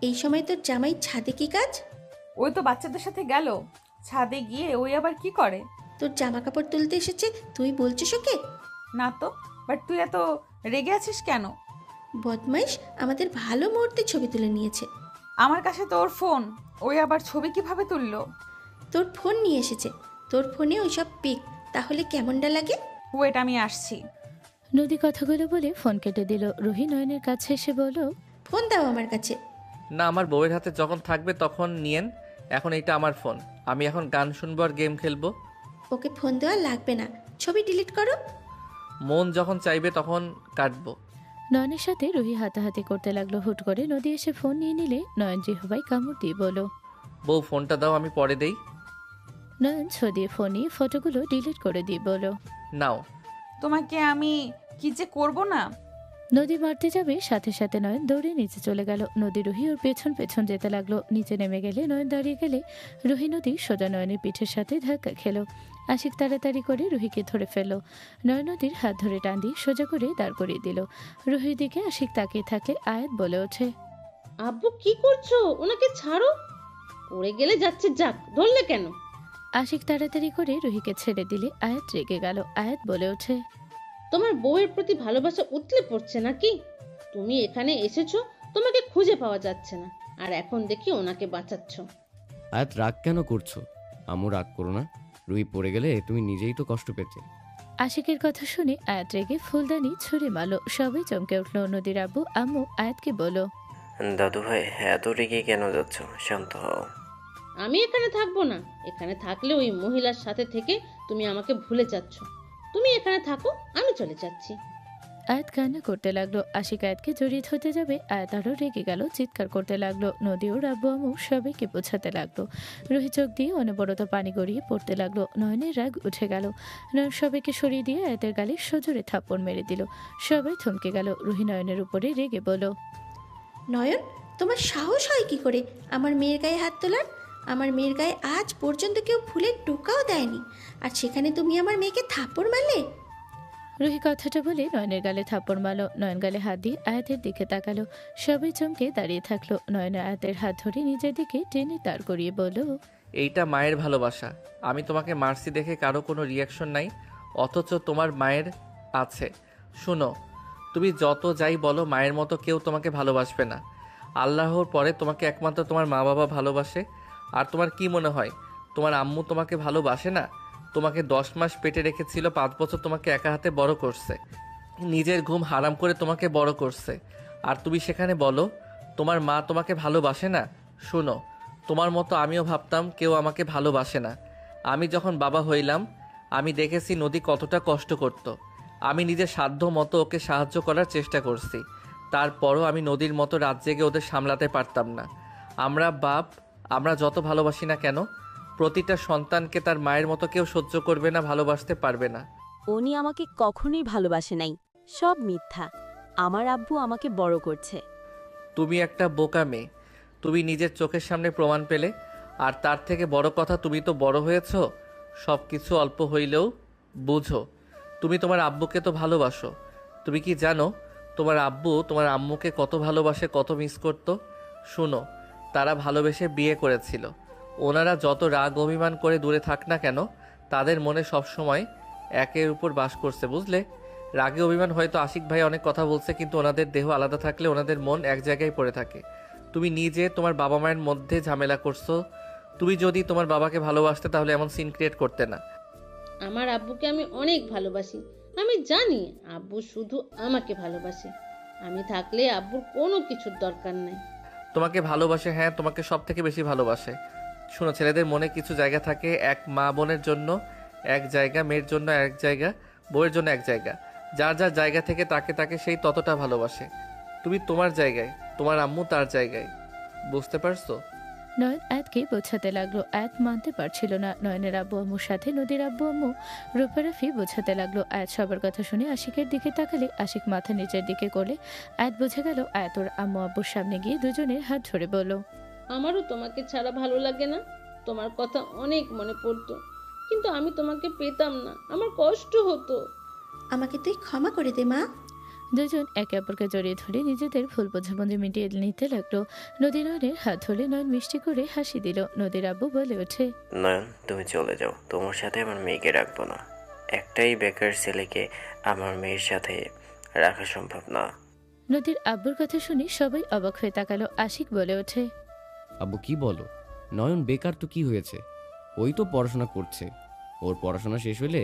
এই সময় তোর জামাই ছাদে কি কাজ? ওই তো বাচ্চাদের সাথে গেল। ছাদে গিয়ে ওই আবার কি করে? তোর জামা কাপড় তুলতে এসেছে, তুই বলছিস ওকে? না তো, বাট তুই এত রেগে আছিস কেন? বদমাইশ, আমাদের ভালো মুহূর্তে ছবি তুলে নিয়েছে। আমার কাছে তো ওর ফোন, ওই আবার ছবি কিভাবে তুললো? তোর ফোন নিয়ে এসেছে, তোর ফোনে ওইসব পিক তাহলে কেমনটা লাগে? ওয়েট, আমি আসছি। নদী কথাগুলো বলে ফোন কেটে দিল। রুহি নয়নের কাছে এসে বলল, ফোন দাও আমার কাছে। না, আমার বউয়ের হাতে যখন থাকবে তখন নিয়েন। এখন এটা আমার ফোন, আমি এখন গান শুনবো আর গেম খেলবো। ওকে ফোন দেওয়া লাগবে না, ছবি ডিলিট করো। মন যখন চাইবে তখন কাটবো। নয়নের সাথে রুহি হাতাহাতি করতে লাগলো। হুট করে নদী এসে ফোন নিয়ে নিলে নয়ন জিহ্বায় কামড় দিয়ে বলল, বউ ফোনটা দাও, আমি পরে দেই। নয়ন ছদিয়ে ফোন নিয়ে ফটোগুলো ডিলিট করে দিয়ে বলল, নাও। তোমাকে আমি কি যে করব না। নদী মারতে যাবে, সাথে সাথে নয়ন দৌড়ে নিচে চলে গেল। নদী রুহি ওর পেছন পেছন যেতে লাগলো। নিচে নেমে গেলে নয়ন দাঁড়িয়ে গেলে রুহি নদী সোজা নয়নের পিঠের সাথে ধাক্কা খেলো। আশিক তাড়াতাড়ি করে রুহিকে ধরে ফেলল। নয়ন নদীর হাত ধরে টান দিয়ে সোজা করে দাঁড় করিয়ে দিল। রুহির দিকে আশিক তাকিয়ে থাকলে আয়াত বলে ওঠে, আব্বু কি করছো? ওনাকে ছাড়ো, পড়ে গেলে যাচ্ছে, যাক, ধরলে কেন? আশিক তাড়াতাড়ি করে রুহিকে ছেড়ে দিলে আয়াত রেগে গেল। আয়াত বলে ওঠে, তোমার বউয়ের প্রতি ভালোবাসা উতলে পড়ছে নাকি? তুমি এখানে এসেছো, তোমাকে খুঁজে পাওয়া যাচ্ছে না, আর এখন দেখি ওনাকে বাঁচাচ্ছ। আয়াত রাগ কেন করছো? আম্মু রাগ করো না, রুহি পড়ে গেলে তুমি নিজেই তো কষ্ট পেতে। আশিকের কথা শুনে আয়াত রেগে ফুলদানি ছুঁড়ে মারল। সবাই চমকে উঠল। নদীর আব্বু আম্মু আয়াতকে বলো, দাদু ভাই, এত রেগে কেন যাচ্ছ? শান্ত হও। আমি এখানে থাকবো না। এখানে থাকলে ওই মহিলার সাথে থেকে তুমি আমাকে ভুলে যাচ্ছ। তুমি এখানে থাকো, আমি চলে যাচ্ছি। আয়াত কান্না করতে লাগলো। আশিক আয়াতকে জড়িয়ে ধরতে যাবে, আয়াত আরও রেগে গেল, চিৎকার করতে লাগলো। নদী ওর আব্বু আম্মু সবাইকে বোঝাতে লাগলো। রুহি চোখ দিয়ে অনবরত পানি গড়িয়ে পড়তে লাগলো। নয়নের রাগ উঠে গেল। নয়ন সবাইকে সরিয়ে দিয়ে আয়াতের গালে সজোরে থাপ্পড় মেরে দিল। সবাই থমকে গেল। রুহি নয়নের উপরে রেগে বলল, নয়ন, তোমার সাহস হয় কি করে আমার মেয়ের গায়ে হাত তোলার? আমার মেয়ের গায়ে আজ পর্যন্ত কেউ ফুলের টোকাও দেয়নি, আর সেখানে তুমি আমার মেয়েকে থাপ্পড় মারলে। রুহি কথাটা বলে নয়নের গালে থাপ্পড় মারল। নয়ন গালে হাত দিয়ে আয়াতের দিকে তাকালো। সবাই চমকে দাঁড়িয়ে থাকলো। নয়ন আয়াতের হাত ধরে নিজের দিকে টেনে দাঁড় করিয়ে বলল, এইটা মায়ের ভালোবাসা। আমি তোমাকে মারছি দেখে কারো কোনো রিয়াকশন নাই, অথচ তোমার মায়ের আছে। শুনো, তুমি যত যাই বলো, মায়ের মতো কেউ তোমাকে ভালোবাসবে না। আল্লাহর পরে তোমাকে একমাত্র তোমার মা বাবা ভালোবাসে। আর তোমার কি মনে হয় তোমার আম্মু তোমাকে ভালোবাসে না? তোমাকে 10 মাস পেটে রেখেছিল, 5 বছর তোমাকে একা হাতে বড় করছে, নিজের ঘুম হারাম করে তোমাকে বড় করছে। আর তুমি সেখানে বলো তোমার মা তোমাকে ভালোবাসে না? শোনো, তোমার মতো আমিও ভাবতাম কেউ আমাকে ভালোবাসে না। আমি যখন বাবা হইলাম, আমি দেখেছি নদী কতটা কষ্ট করত। আমি নিজের সাধ্য মতো ওকে সাহায্য করার চেষ্টা করছি। তারপরও আমি নদীর মতো রাত জেগে ওদের সামলাতে পারতাম না। আমরা যত ভালোবাসি না কেন, প্রতিটা সন্তানকে তার মায়ের মতো কেউ সহ্য করবে না, ভালোবাসতে পারবে না। উনি আমাকে কখনোই ভালোবাসে নাই, সব মিথ্যা। আমার আব্বু আমাকে বড় করছে। তুমি একটা বোকা মেয়ে, তুমি নিজের চোখের সামনে প্রমাণ পেলে। আর তার থেকে বড় কথা, তুমি তো বড় হয়েছ, সব কিছু অল্প হইলেও বুঝো। তুমি তোমার আব্বুকে তো ভালোবাসো। তুমি কি জানো তোমার আব্বু তোমার আম্মুকে কত ভালোবাসে, কত মিস করতো? শুনো, তারা ভালোবেসে বিয়ে করেছিল। ওনারা যত রাগ অভিমান করে দূরে থাক না কেন, তাদের মনে সবসময় একের উপর বাস করছে, বুঝলে? রাগে অভিমান হয়তো আশিক ভাই অনেক কথা বলছে, কিন্তু ওনাদের দেহ আলাদা থাকলে ওনাদের মন এক জায়গায় পড়ে থাকে। তুমি নিজে তোমার বাবা মায়ের মধ্যে ঝামেলা করছো। তুমি যদি তোমার বাবাকে ভালোবাসতে তাহলে এমন সিন ক্রিয়েট করতে না। আমার আব্বুকে আমি অনেক ভালোবাসি। আমি জানি আব্বু শুধু আমাকে ভালোবাসে। আমি থাকলে আব্বুর কোনো কিছুর দরকার নাই। তোমাকে ভালোবাসে, হ্যাঁ, তোমাকে সব থেকে বেশি ভালোবাসে। শোনো, ছেলেদের মনে কিছু জায়গা থাকে, এক মা বোনের জন্য এক জায়গা, মেয়ের জন্য এক জায়গা, বউয়ের জন্য এক জায়গা। যার যার জায়গা থেকে তাকে তাকে সেই ততটা ভালোবাসে। তুমি তোমার জায়গায়, তোমার আম্মু তার জায়গায়, বুঝতে পারছো? নয়ন আয়াতকে বোঝাতে লাগলো। আয়াত মানতে পারছিল না। নয়নের আব্বু আম্মুর সাথে নদীর আব্বু আম্মু রূপারাফি বোঝাতে লাগলো। আয়াত সবার কথা শুনে আশিকের দিকে তাকালে আশিক মাথা নিচের দিকে করলে আয়াত বুঝে গেল। আয়াত ওর আম্মু আব্বুর সামনে গিয়ে দুজনের হাত ধরে বলল, আমারও তোমাকে ছাড়া ভালো লাগে না। তোমার কথা অনেক মনে পড়তো, কিন্তু আমি তোমাকে পেতাম না, আমার কষ্ট হতো। আমাকে তুই ক্ষমা করে দে মা। দুজন একে অপরকে জড়িয়ে ধরে নিজেদের ভুল বোঝাবুঝি মিটিয়ে নিতে লাগলো। নদী নয়নের হাত ধরে নয়ন মিষ্টি করে হাসি দিল। নদীর আব্বু বলে ওঠে, নয়ন, তুমি চলে যাও, তোমার সাথে আমার মেয়েকে রাখবো না। একটাই বেকার ছেলেকে আমার মেয়ের সাথে রাখা সম্ভব না। নদীর আব্বুর কথা শুনে সবাই অবাক হয়ে তাকালো। আশিক বলে ওঠে, আব্বু কি বলো? নয়ন বেকার তো কি হয়েছে? ওই তো পড়াশোনা করছে, ওর পড়াশোনা শেষ হলে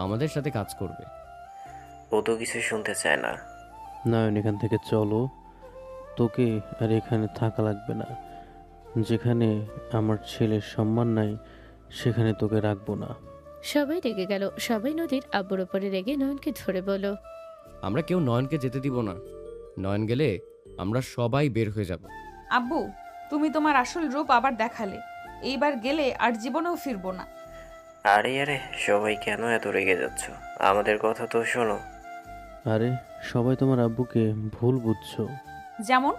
আমাদের সাথে কাজ করবে। ও তো কিছু শুনতে চায় না। নয়ন, এখান থেকে চলো। তোকে আর এখানে থাকা লাগবে না। যেখানে আমার ছেলের সম্মান নাই সেখানে তোকে রাখবো না। সবাই রেগে গেল। সবাই নদীর আব্বুর ওপরে রেগে নয়নকে ধরে বলল, আমরা কেউ নয়নকে যেতে দিব না। নয়ন গেলে আমরা সবাই বের হয়ে যাব। আব্বু, তুমি তোমার আসল রূপ আবার দেখালে। এইবার গেলে আর জীবনেও ফিরবো না। আরে আরে, সবাই কেন এত রেগে যাচ্ছ? আমাদের কথা তো শোনো। আরে সবাই তোমার আব্বুকে ভুল বুঝছো। যেমন?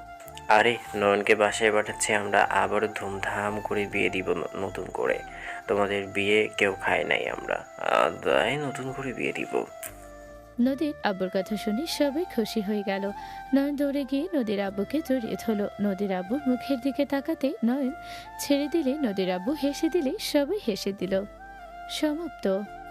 আরে নয়নকে বাসায় পাঠাচ্ছি আমরা, আবারও ধুমধাম করে বিয়ে দিব নতুন করে। তোমাদের বিয়ে কেউ খায় নাই আমরা, তাই নতুন করে বিয়ে দিব। নদীর আব্বুর কথা শুনে সবাই খুশি হয়ে গেল। নয়ন দৌড়ে গিয়ে নদীর আব্বুকে জড়িয়ে ধরল। নদীর আব্বুর মুখের দিকে তাকাতে নয়ন ছেড়ে দিলে, নদীর আব্বু হেসে দিলে সবাই হেসে দিল। সমাপ্ত।